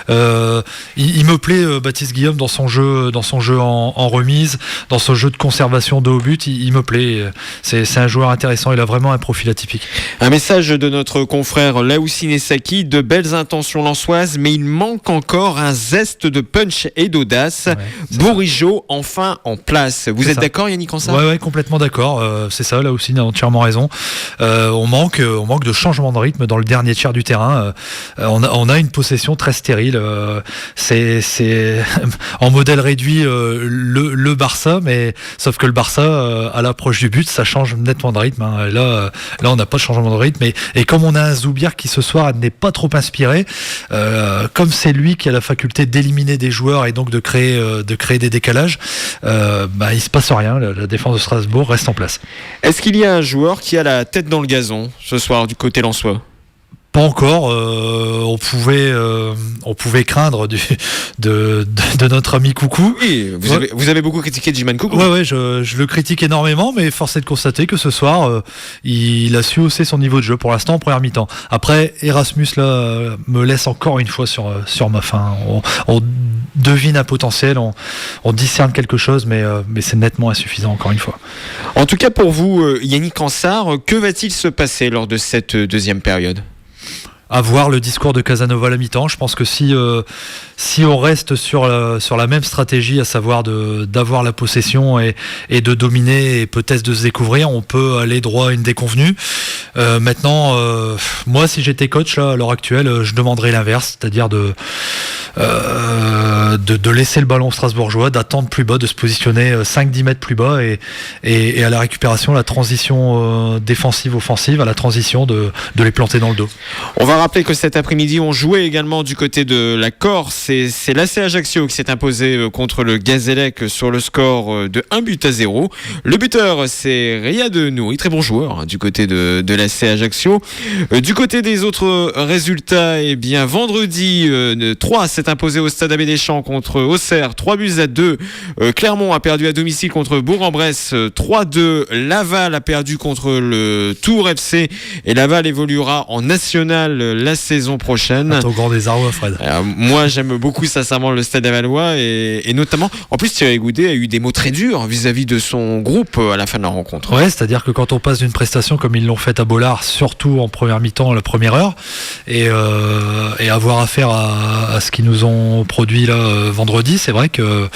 Il me plaît. Baptiste Guillaume dans son jeu en remise, dans son jeu de conservation de haut but, il me plaît. C'est un joueur intéressant, il a vraiment un profil atypique. Un message de notre confrère Laoussine Saki, de belles intentions lensoises, mais il manque encore un zeste de punch et d'audace. Bourigeaud enfin en place. Vous êtes d'accord, Yannick Ansart ? Ouais, complètement d'accord. C'est ça, Laoussine a entièrement raison. On manque de changement de rythme dans le dernier tiers du terrain. On a une possession très stérile. C'est en modèle réduit le Barça, mais sauf que le Barça à l'approche du but, ça change nettement de rythme. Là, on n'a pas de changement de rythme. Et comme on a un Zoubiar qui ce soir n'est pas trop inspiré, comme c'est lui qui a la faculté d'éliminer des joueurs et donc de créer des décalages, il se passe rien. La défense de Strasbourg reste en place. Est-ce qu'il y a un joueur qui a la tête dans le gazon ce soir du côté lensois ? Pas encore. On pouvait craindre de notre ami Coucou. Oui, vous avez beaucoup critiqué Djiman Coucou. Ouais, je le critique énormément, mais force est de constater que ce soir, il a su hausser son niveau de jeu pour l'instant en première mi-temps. Après, Erasmus là me laisse encore une fois sur ma faim. On devine un potentiel, on discerne quelque chose, mais c'est nettement insuffisant encore une fois. En tout cas, pour vous, Yannick Ansart, que va-t-il se passer lors de cette deuxième période ? À voir le discours de Casanova à la mi-temps. Je pense que si on reste sur la même stratégie, à savoir d'avoir la possession et de dominer et peut-être de se découvrir, on peut aller droit à une déconvenue. Maintenant, moi, si j'étais coach là, à l'heure actuelle, je demanderais l'inverse, c'est-à-dire de laisser le ballon aux Strasbourgeois, d'attendre plus bas, de se positionner 5-10 mètres plus bas et à la récupération, la transition défensive-offensive, à la transition de les planter dans le dos. On va rappeler que cet après-midi, on jouait également du côté de la Corse et c'est l'AC Ajaccio qui s'est imposé contre le Gazélec sur le score de 1-0. Le buteur, c'est Riyad Nouri, très bon joueur du côté de l'AC Ajaccio. Du côté des autres résultats, eh bien, vendredi, 3 s'est imposé au Stade Abbé Deschamps contre Auxerre, 3-2. Clermont a perdu à domicile contre Bourg-en-Bresse, 3-2. Laval a perdu contre le Tours FC et Laval évoluera en national la saison prochaine. Au grand des Arrois, Fred. Moi, j'aime beaucoup sincèrement le Stade lavallois et notamment, en plus, Thierry Goudet a eu des mots très durs vis-à-vis de son groupe à la fin de la rencontre. Ouais, c'est-à-dire que quand on passe d'une prestation comme ils l'ont faite à Bollard, surtout en première mi-temps, la première heure, et avoir affaire à ce qu'ils nous ont produit là vendredi, c'est vrai que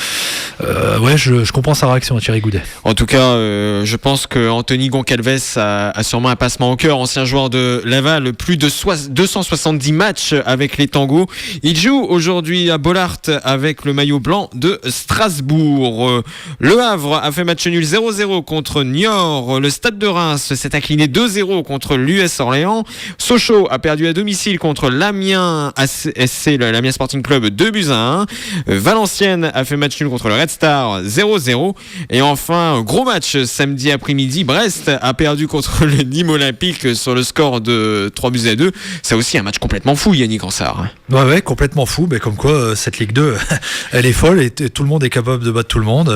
je comprends sa réaction à Thierry Goudet. En tout cas, je pense que Anthony Goncalves a sûrement un passement au cœur, ancien joueur de Laval, plus de 270 matchs avec les Tangos. Il joue aujourd'hui à Bollard avec le maillot blanc de Strasbourg. Le Havre a fait match nul 0-0 contre Niort. Le Stade de Reims s'est incliné 2-0 contre l'US Orléans. Sochaux a perdu à domicile contre l'Amiens SC, l'Amiens Sporting Club, 2-1. Valenciennes a fait match nul contre le Red Star 0-0. Et enfin, gros match samedi après-midi, Brest a perdu contre le Nîmes Olympique sur le score de 3-2. C'est aussi un match complètement fou, Yannick Ansart. Ouais, complètement fou. Mais comme quoi, cette Ligue 2, elle est folle et tout le monde est capable de battre tout le monde.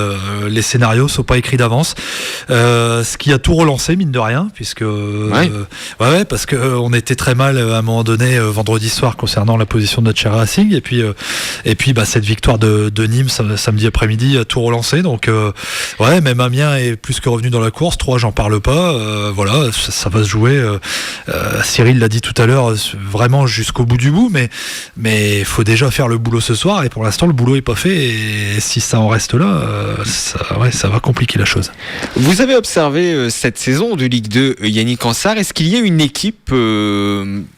Les scénarios sont pas écrits d'avance. Ce qui a tout relancé, mine de rien, puisque parce que on était très mal à un moment donné vendredi soir concernant la position de notre cher Racing. Et puis cette victoire de Nîmes samedi après-midi a tout relancé. Donc même Amiens est plus que revenu dans la course. 3, j'en parle pas. Ça va se jouer. Cyril l'a dit tout à l'heure, vraiment jusqu'au bout du bout. Mais il faut déjà faire le boulot ce soir. Et pour l'instant, le boulot est pas fait. Et si ça en reste là, ça va compliquer la chose. Vous avez observé cette saison de Ligue 2, Yannick Ansart. Est-ce qu'il y a une équipe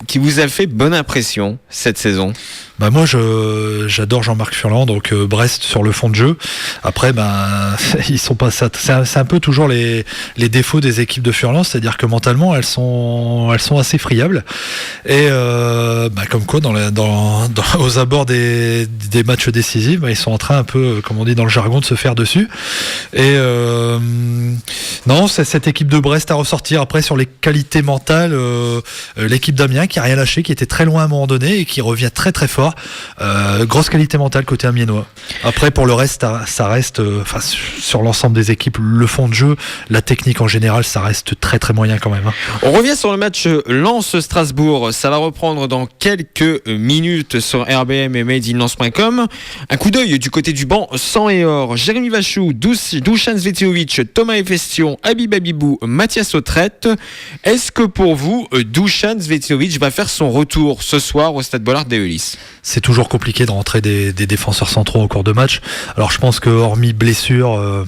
qui vous a fait bonne impression cette saison ? Moi j'adore Jean-Marc Furlan, donc Brest sur le fond de jeu. Après ils sont pas ça. C'est un peu toujours les défauts des équipes de Furlan, c'est-à-dire que mentalement elles sont assez friables et comme quoi aux abords des matchs décisifs, ils sont en train un peu, comme on dit dans le jargon, de se faire dessus. Et non, c'est cette équipe de Brest à ressortir. Après sur les qualités mentales, l'équipe d'Amiens qui a rien lâché, qui était très loin à un moment donné et qui revient très très fort. Grosse qualité mentale côté amiénois. Après pour le reste, ça reste sur l'ensemble des équipes, le fond de jeu, la technique en général, ça reste très très moyen quand même. On revient sur le match Lens-Strasbourg. Ça va reprendre dans quelques minutes sur RBM et madeinlens.com. Un coup d'œil du côté du banc, sang et or. Jérémy Vachou, Dusan Zvetiovic, Thomas Efestion, Habib Habibou, Mathias Autrette. Est-ce que pour vous, Dusan Zvetiovic va faire son retour ce soir au Stade Bollard d'Eulis ? C'est toujours compliqué de rentrer des défenseurs centraux au cours de match. Alors je pense que hormis blessure,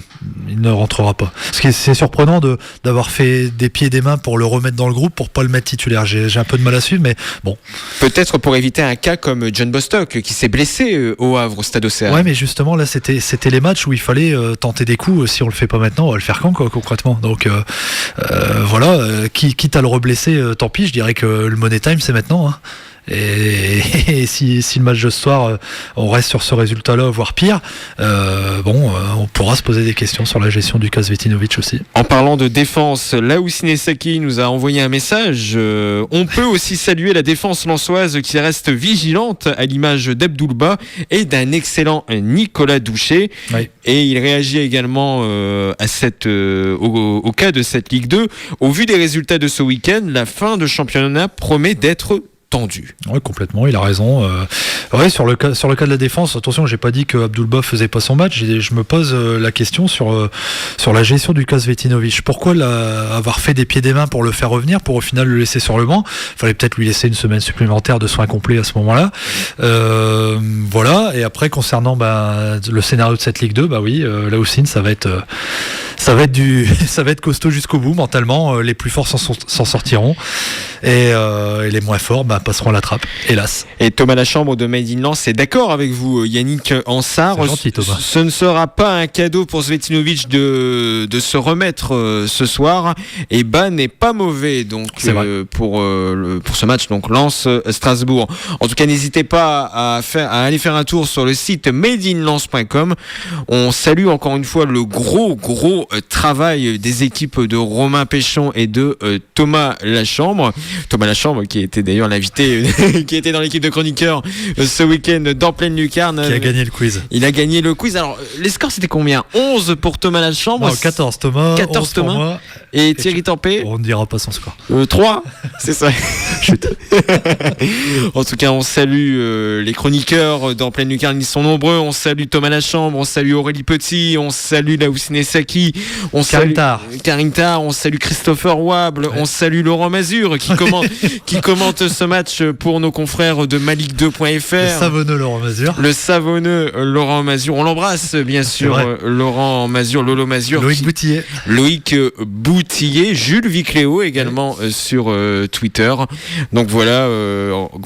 il ne rentrera pas. C'est surprenant d'avoir fait des pieds et des mains pour le remettre dans le groupe, pour pas le mettre titulaire. J'ai un peu de mal à suivre, mais bon. Peut-être pour éviter un cas comme John Bostock qui s'est blessé au Havre, au Stade Océan. Ouais, mais justement là c'était les matchs où il fallait tenter des coups. Si on le fait pas maintenant, on va le faire quand concrètement. Donc quitte à le reblesser, tant pis. Je dirais que le money time c'est maintenant. Et si le match de ce soir, on reste sur ce résultat-là, voire pire, on pourra se poser des questions sur la gestion du cas Zvetinovic aussi. En parlant de défense, Laoussine Saki nous a envoyé un message. On peut aussi saluer la défense lensoise qui reste vigilante à l'image d'Abdoulba et d'un excellent Nicolas Douchet. Oui. Et il réagit également au cas de cette Ligue 2. Au vu des résultats de ce week-end, la fin de championnat promet d'être tendu. Oui, complètement, il a raison. Sur le cas de la défense, attention, j'ai pas dit que Abdoulba faisait pas son match. Je me pose la question sur la gestion du cas Zvetinovic. Pourquoi avoir fait des pieds et des mains pour le faire revenir, pour au final le laisser sur le banc ? Il fallait peut-être lui laisser une semaine supplémentaire de soins complets à ce moment-là. Et après, concernant le scénario de cette Ligue 2, là aussi, ça va être costaud jusqu'au bout. Mentalement, les plus forts s'en sortiront et les moins forts, passeront à la trappe, hélas. Et Thomas Lachambre de Made in Lens est d'accord avec vous, Yannick Ansart. C'est gentil, Thomas. Ce ne sera pas un cadeau pour Svetinovic de se remettre ce soir. Et Ban n'est pas mauvais donc pour ce match, donc Lens-Strasbourg. En tout cas, n'hésitez pas à aller faire un tour sur le site madeinlens.com. On salue encore une fois le gros travail des équipes de Romain Péchon et de Thomas Lachambre. Thomas Lachambre qui était d'ailleurs l'invité qui était dans l'équipe de chroniqueurs ce week-end dans Pleine Lucarne. Qui a gagné le quiz. Il a gagné le quiz. Alors, les scores c'était combien? 11 pour Thomas Lachambre. Non, 14 Thomas, 14 Thomas. Pour moi. Et Thierry Tempé. On ne dira pas son score. 3, c'est ça. Chut. En tout cas, on salue les chroniqueurs dans Pleine Lucarne, ils sont nombreux. On salue Thomas Lachambre, on salue Aurélie Petit, on salue Laoussine Saki, on salue Karim Tar, on salue Christopher Wable, on salue Laurent Mazur qui commente ce match pour nos confrères de Malik2.fr. Le savonneux Laurent Mazur. On l'embrasse bien sûr, Laurent Mazur, Lolo Mazur. Loïc Boutillier, Jules Vicléo également sur Twitter. Donc voilà,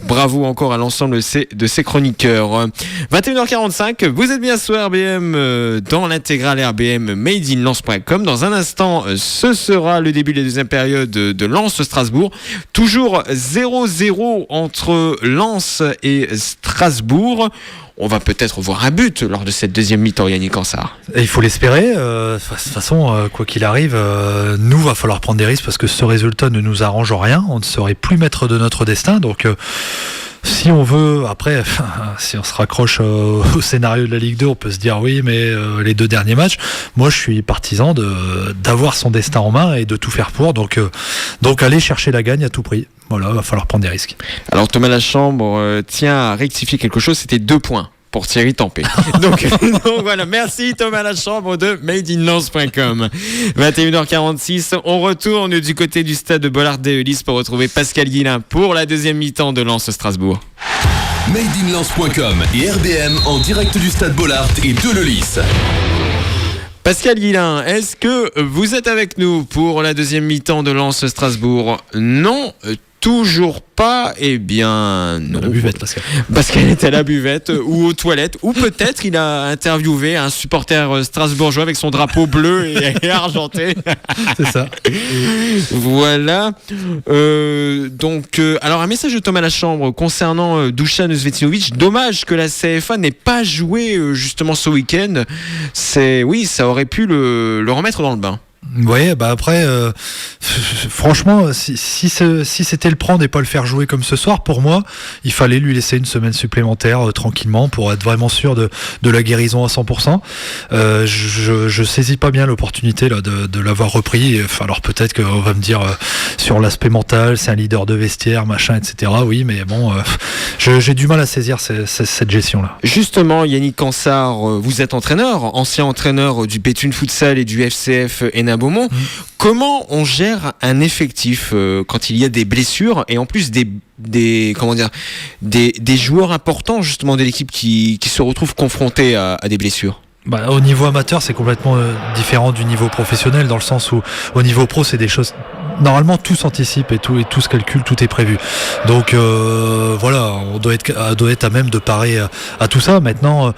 bravo encore à l'ensemble de ces chroniqueurs. 21h45, vous êtes bien sur RBM dans l'intégrale RBM madeinlens.com. Dans un instant, ce sera le début de la deuxième période de Lens-Strasbourg. Toujours 0-0 entre Lens et Strasbourg. On va peut-être voir un but lors de cette deuxième mi-temps, Yannick Ansart. Et il faut l'espérer. De toute façon, quoi qu'il arrive, nous, va falloir prendre des risques parce que ce résultat ne nous arrange rien. On ne serait plus maître de notre destin. Donc, si on veut, après, si on se raccroche au scénario de la Ligue 2, on peut se dire oui, mais les 2 derniers matchs, moi je suis partisan d'avoir son destin en main et de tout faire pour. Donc aller chercher la gagne à tout prix. Voilà, va falloir prendre des risques. Alors Thomas Lachambre tient à rectifier quelque chose, c'était 2 points pour Thierry Tempé. donc voilà, merci Thomas Lachambre de madeinlens.com. 21h46, on retourne du côté du stade de Bollaert-Déhelis pour retrouver Pascal Guillain pour la deuxième mi-temps de Lens-Strasbourg. madeinlens.com et RBM en direct du stade Bollaert et de Lellis. Pascal Guillain, est-ce que vous êtes avec nous pour la deuxième mi-temps de Lens-Strasbourg? Non, toujours pas. Eh bien, non. À la buvette, Pascal. Pascal est à la buvette ou aux toilettes. Ou peut-être il a interviewé un supporter strasbourgeois avec son drapeau bleu et argenté. C'est ça. Voilà. Alors un message de Thomas Lachambre concernant Dusan Svetinovic. Dommage que la CFA n'ait pas joué justement ce week-end. Oui, ça aurait pu le remettre dans le bain. Oui, après, franchement, si c'était le prendre et pas le faire jouer comme ce soir, pour moi, il fallait lui laisser une semaine supplémentaire tranquillement pour être vraiment sûr de la guérison à 100%. Je saisis pas bien l'opportunité là de l'avoir repris. Alors peut-être qu'on va me dire sur l'aspect mental, c'est un leader de vestiaire, machin, etc. Oui, mais bon, j'ai du mal à saisir cette gestion-là. Justement, Yannick Ansart, vous êtes entraîneur, ancien entraîneur du Béthune Futsal et du FCF Hénin-Beaumont. Comment on gère un effectif quand il y a des blessures et en plus des joueurs importants justement de l'équipe qui se retrouvent confrontés à des blessures? Au niveau amateur, c'est complètement différent du niveau professionnel, dans le sens où au niveau pro, c'est des choses. Normalement, tout s'anticipe et tout se calcule, tout est prévu. Donc voilà, on doit être à même de parer à tout ça. Maintenant,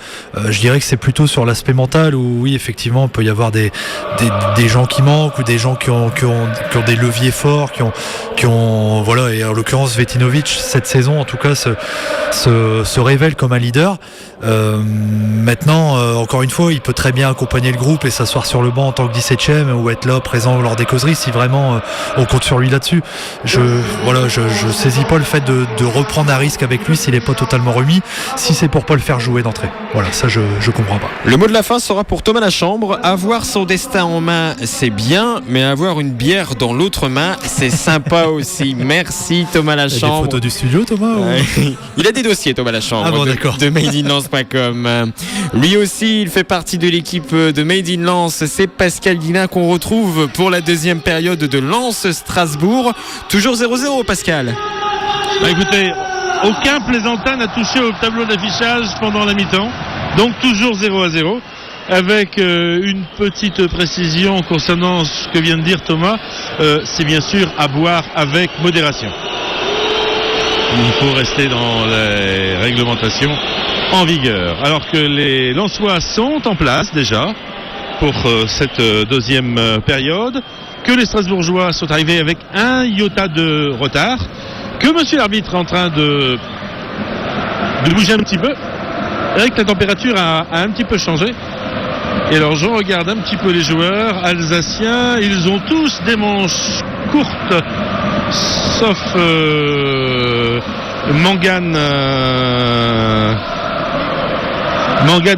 je dirais que c'est plutôt sur l'aspect mental où oui, effectivement, il peut y avoir des gens qui manquent ou des gens qui ont des leviers forts, qui ont voilà. Et en l'occurrence, Svetinovic cette saison, en tout cas, se révèle comme un leader. Maintenant, encore une fois, il peut très bien accompagner le groupe et s'asseoir sur le banc en tant que 17ème ou être là présent lors des causeries si vraiment on compte sur lui là-dessus. Je saisis pas le fait de reprendre un risque avec lui s'il est pas totalement remis, si c'est pour pas le faire jouer d'entrée. Voilà, ça je comprends pas. Le mot de la fin sera pour Thomas Lachambre. Avoir son destin en main, c'est bien, mais avoir une bière dans l'autre main, c'est sympa aussi. Merci Thomas Lachambre. Il y a des photos du studio, Thomas Il a des dossiers, Thomas Lachambre, de madeinlens.com. Lui aussi, il fait partie de l'équipe de Made in Lens. C'est Pascal Guillain qu'on retrouve pour la deuxième période de Lens-Strasbourg. Toujours 0-0, Pascal. Écoutez, aucun plaisantin n'a touché au tableau d'affichage pendant la mi-temps. Donc toujours 0-0. Avec une petite précision concernant ce que vient de dire Thomas. C'est bien sûr à boire avec modération. Il faut rester dans les réglementations en vigueur. Alors que les Lensois sont en place déjà pour cette deuxième période, que les Strasbourgeois sont arrivés avec un iota de retard, que monsieur l'arbitre est en train de bouger un petit peu, et que la température a un petit peu changé. Et alors je regarde un petit peu les joueurs alsaciens, ils ont tous des manches courtes, sauf Mangan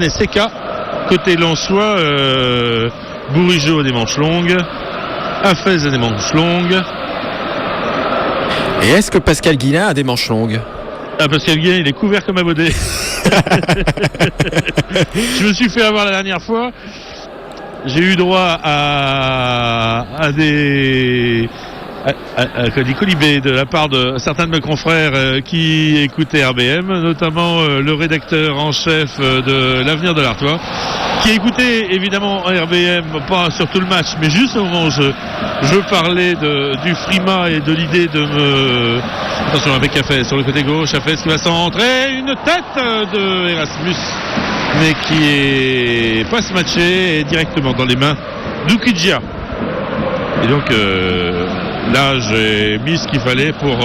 et Seka. Côté Lensois, Bourigeaud a des manches longues, Hafez a des manches longues. Et est-ce que Pascal Guillain a des manches longues? Ah, Pascal Guillain, il est couvert comme un baudet. Je me suis fait avoir la dernière fois. J'ai eu droit à des colibés de la part de certains de mes confrères qui écoutaient RBM, notamment le rédacteur en chef de l'Avenir de l'Artois, qui écoutait évidemment RBM, pas sur tout le match, mais juste au moment où je parlais du Frima et de l'idée de me... Attention avec Hafez sur le côté gauche, Hafez qui va centrer, une tête de Erasmus, mais qui est pas se matcher directement dans les mains d'Oukidja. Et donc là j'ai mis ce qu'il fallait pour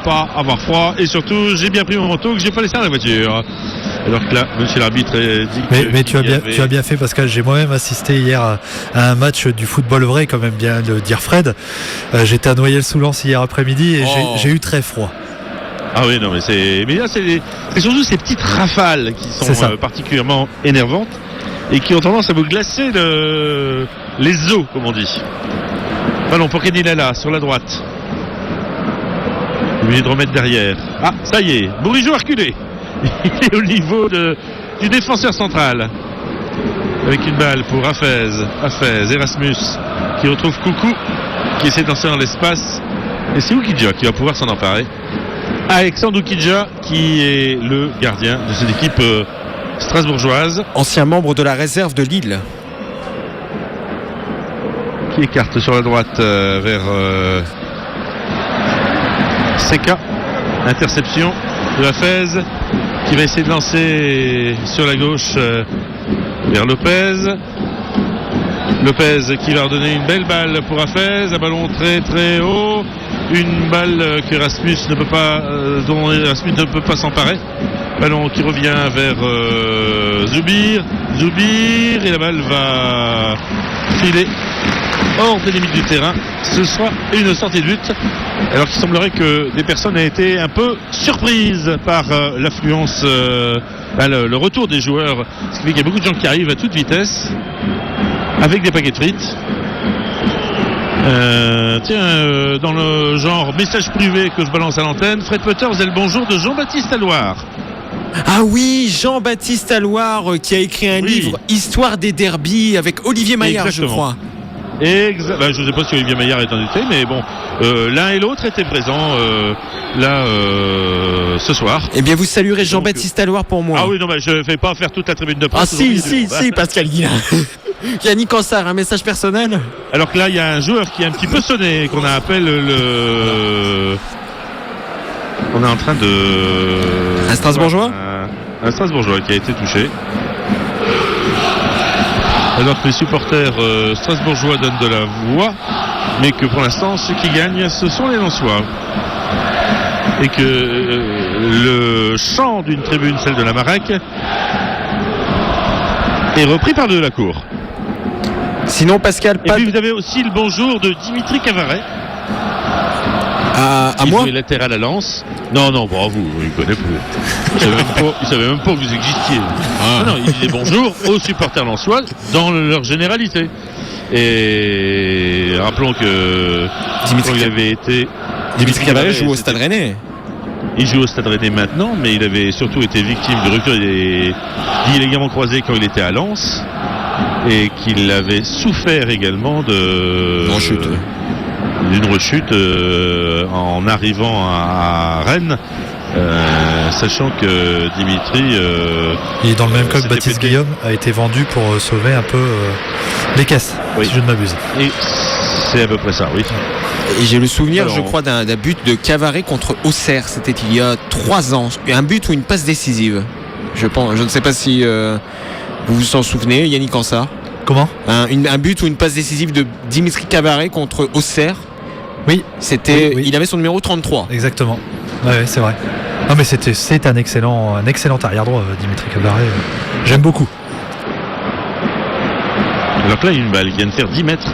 pas avoir froid, et surtout j'ai bien pris mon manteau que j'ai pas laissé dans la voiture. Alors que là, monsieur l'arbitre dit mais tu as bien fait, Pascal. J'ai moi-même assisté hier à un match du football vrai, quand même bien le dire Fred. J'étais à Noyelles-sous-Lens hier après-midi et j'ai eu très froid. Ah oui, non, mais là, c'est surtout ces petites rafales qui sont particulièrement énervantes et qui ont tendance à vous glacer les os, comme on dit. Ballon pour Kenny Lala sur la droite. Obligé de remettre derrière. Ah, ça y est, Bourigeaud a reculé. Il est au niveau du défenseur central. Avec une balle pour Hafez, Erasmus qui retrouve Coucou, qui essaie d'en dans l'espace. Et c'est Oukidja qui va pouvoir s'en emparer. Alexandre Oukidja, qui est le gardien de cette équipe strasbourgeoise. Ancien membre de la réserve de Lille. Qui écarte sur la droite vers Seka. Interception de Hafez, qui va essayer de lancer sur la gauche vers Lopez. Lopez qui va redonner une belle balle pour Hafez, un ballon très très haut, une balle que Erasmus ne peut pas, dont Erasmus ne peut pas s'emparer. Ballon qui revient vers Zoubir, et la balle va filer hors des limites du terrain. Ce sera une sortie de but, alors qu'il semblerait que des personnes aient été un peu surprises par l'affluence, le retour des joueurs, ce qui fait qu'il y a beaucoup de gens qui arrivent à toute vitesse avec des paquets de frites. Dans le genre message privé que je balance à l'antenne, Fred Potter faisait le bonjour de Jean-Baptiste Alloire. Ah oui, Jean-Baptiste Alloire qui a écrit un livre, Histoire des derbies, avec Olivier Maillard, je crois. Je ne sais pas si Olivier Maillard est invité, mais bon, l'un et l'autre étaient présents ce soir. Eh bien, vous saluerez Jean-Baptiste Alloire pour moi. Ah oui, non, mais je ne vais pas faire toute la tribune de presse. Ah si, Pascal Guillain. Yannick Ansart, un message personnel. Alors que là, il y a un joueur qui est un petit peu sonné, qu'on appelle on est en train de... Un Strasbourgeois un Strasbourgeois qui a été touché. Alors que les supporters strasbourgeois donnent de la voix, mais que pour l'instant, ceux qui gagnent, ce sont les Lensois. Et que le chant d'une tribune, celle de la Marek, est repris par de la cour. Sinon, Pascal... Et puis vous avez aussi le bonjour de Dimitri Cavaret. À moi jouait latéral à Lens. Non, bravo, il ne connaît plus. Il savait même pas que vous existiez. Non, il disait bonjour aux supporters lensois dans leur généralité. Et rappelons que Dimitri Cavaret joue au Stade Rennais. Il joue au Stade Rennais maintenant, mais il avait surtout été victime de rupture des ligaments croisés quand il était à Lens, et qu'il avait souffert également d'une rechute en arrivant à Rennes, sachant que Dimitri il est dans le même cas que Baptiste Guillaume, a été vendu pour sauver un peu les caisses, si je ne m'abuse. Et c'est à peu près ça, oui. Et j'ai le souvenir, Alors, je crois, d'un but de Cavaret contre Auxerre. C'était il y a 3 ans. Un but ou une passe décisive. Je pense. Je ne sais pas si vous vous en souvenez, Yannick Ansart. Comment ? Un but ou une passe décisive de Dimitri Cavaret contre Auxerre. Oui. C'était. Oui. Il avait son numéro 33. Exactement. Ouais, c'est vrai. Non, mais c'est un excellent arrière droit, Dimitri Cavaret. J'aime beaucoup. Alors que là, il y a une balle qui vient de faire 10 mètres.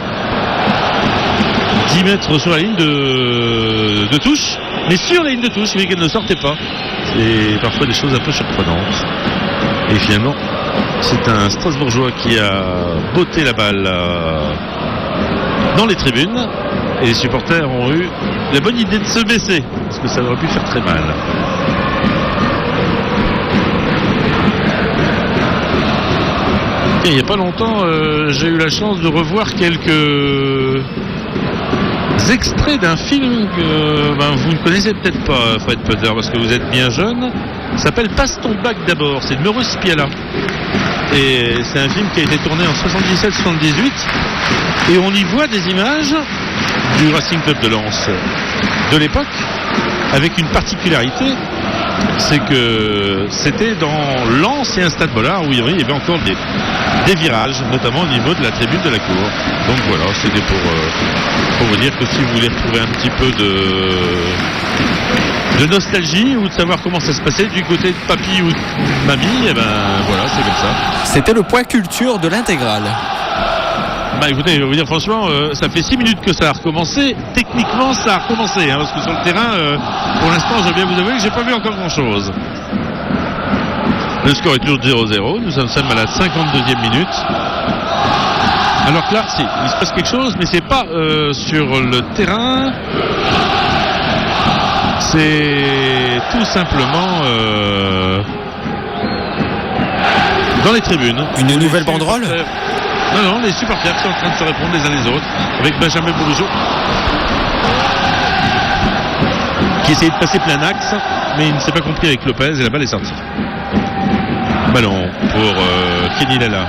10 mètres sur la ligne de touche, mais sur la ligne de touche, mais qu'elle ne sortait pas. C'est parfois des choses un peu surprenantes. Et finalement, c'est un Strasbourgeois qui a botté la balle dans les tribunes. Et les supporters ont eu la bonne idée de se baisser, parce que ça aurait pu faire très mal. Et il n'y a pas longtemps, j'ai eu la chance de revoir quelques extraits d'un film que vous ne connaissez peut-être pas, Fred Potter, parce que vous êtes bien jeune. Ça s'appelle Passe ton bac d'abord, c'est de Maurice Pialat. Et c'est un film qui a été tourné en 77-78. Et on y voit des images du Racing Club de Lens de l'époque, avec une particularité, c'est que c'était dans l'ancien Stade Bollard où il y avait encore des virages, notamment au niveau de la tribune de la cour. Donc voilà, c'était pour vous dire que si vous voulez retrouver un petit peu de nostalgie ou de savoir comment ça se passait du côté de papy ou de mamie, et ben voilà, c'est comme ça. C'était le point culture de l'intégrale. Bah écoutez, je vais vous dire franchement, ça fait 6 minutes que ça a recommencé. Techniquement, ça a recommencé, parce que sur le terrain, pour l'instant, je vais vous avouer que j'ai pas vu encore grand-chose. Le score est toujours 0-0. Nous sommes à la 52e minute. Alors que là, il se passe quelque chose, mais c'est pas sur le terrain. C'est tout simplement dans les tribunes. Une nouvelle banderole ? Non, les supporters sont en train de se répondre les uns les autres avec Benjamin Bourigeaud qui essayait de passer plein axe, mais il ne s'est pas compris avec Lopez et la balle est sortie. Ballon pour Kenny Lala.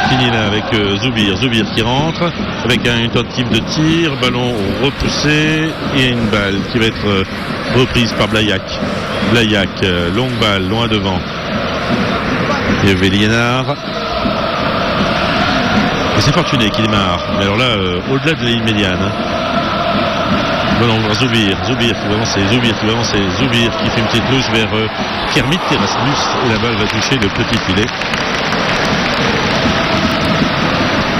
Kenny Lala avec Zoubir qui rentre avec une tentative de tir, ballon repoussé et une balle qui va être reprise par Blaillac, longue balle, loin devant. Et Véliénard. Et c'est Fortuné qui démarre. Mais alors là, au-delà de la ligne médiane. Ballon vers Zoubir qui va avancer, Zoubir qui fait une petite touche vers Kermit Erasmus. Et la balle va toucher le petit filet.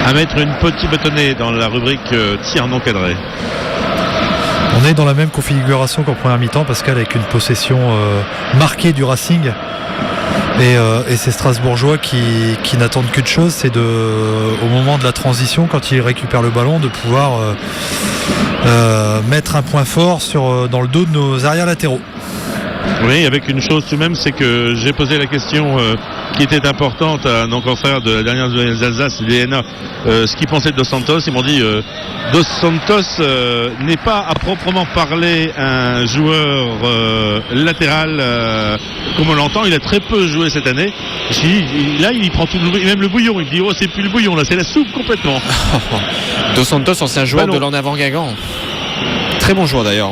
À mettre une petite bâtonnée dans la rubrique tir non cadré. On est dans la même configuration qu'en première mi-temps, Pascal, avec une possession marquée du Racing. Et ces Strasbourgeois qui n'attendent qu'une chose, c'est au moment de la transition, quand ils récupèrent le ballon, de pouvoir mettre un point fort dans le dos de nos arrières latéraux. Oui, avec une chose tout de même, c'est que j'ai posé la question qui était importante à nos confrères de la dernière des Alsace, l'ENA, ce qu'ils pensaient de Dos Santos. Ils m'ont dit Dos Santos n'est pas à proprement parler un joueur latéral comme on l'entend. Il a très peu joué cette année. Là, il prend tout même le bouillon. Il dit c'est plus le bouillon, là, c'est la soupe complètement. Dos Santos, ancien joueur de l'en avant Guingamp. Très bon joueur d'ailleurs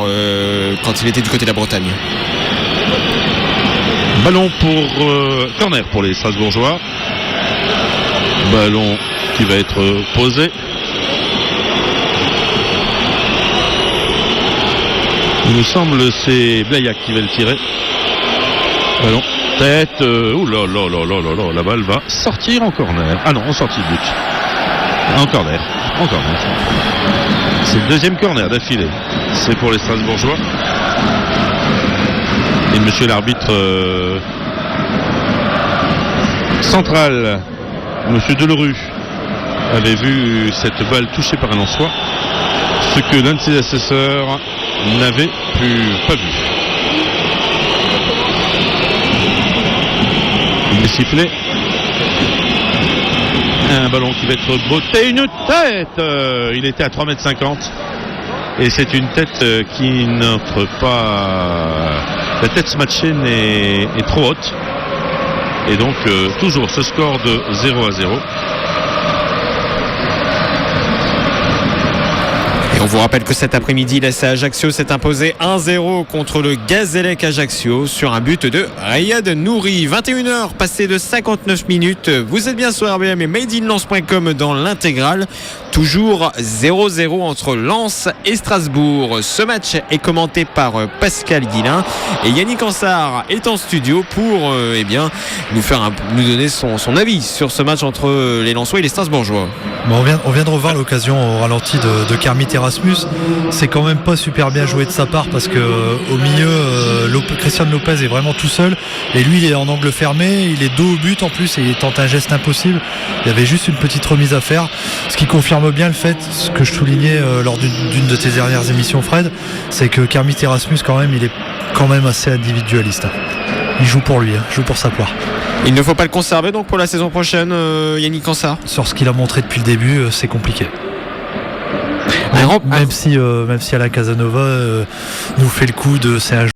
quand il était du côté de la Bretagne. Ballon pour corner pour les Strasbourgeois. Ballon qui va être posé. Il me semble c'est Blaillac qui va le tirer. Ballon tête. Ouh là là là là là là. La balle va sortir en corner. Ah non, en sortie de but. En corner. C'est le deuxième corner d'affilée. C'est pour les Strasbourgeois. Et monsieur l'arbitre central, monsieur Delerue, avait vu cette balle touchée par un Lensois, ce que l'un de ses assesseurs n'avait pas vu. Il est sifflé. Un ballon qui va être botté, une tête. Il était à 3,50 m. Et c'est une tête qui n'entre pas. La tête smatchée est trop haute. Et donc toujours ce score de 0-0. Et on vous rappelle que cet après-midi, l'AC Ajaccio s'est imposé 1-0 contre le Gazélec Ajaccio sur un but de Riyad Nouri. 21h, passé de 59 minutes. Vous êtes bien sur RBM et madeinlens.com dans l'intégrale. Toujours 0-0 entre Lens et Strasbourg. Ce match est commenté par Pascal Guillain et Yannick Ansart est en studio pour nous donner son avis sur ce match entre les Lensois et les Strasbourgeois. Bon, on vient de revoir l'occasion au ralenti de Kermit Erasmus. C'est quand même pas super bien joué de sa part parce que au milieu, Christian Lopez est vraiment tout seul et lui il est en angle fermé, il est dos au but en plus et il tente un geste impossible. Il y avait juste une petite remise à faire, ce qui confirme bien le fait, ce que je soulignais lors d'une de tes dernières émissions, Fred, c'est que Kermit Erasmus quand même il est quand même assez individualiste. Il joue pour lui, joue pour sa poire. Il ne faut pas le conserver donc pour la saison prochaine, Yannick Ansart. Sur ce qu'il a montré depuis le début, c'est compliqué. Même si Alain Casanova nous fait le coup de c'est un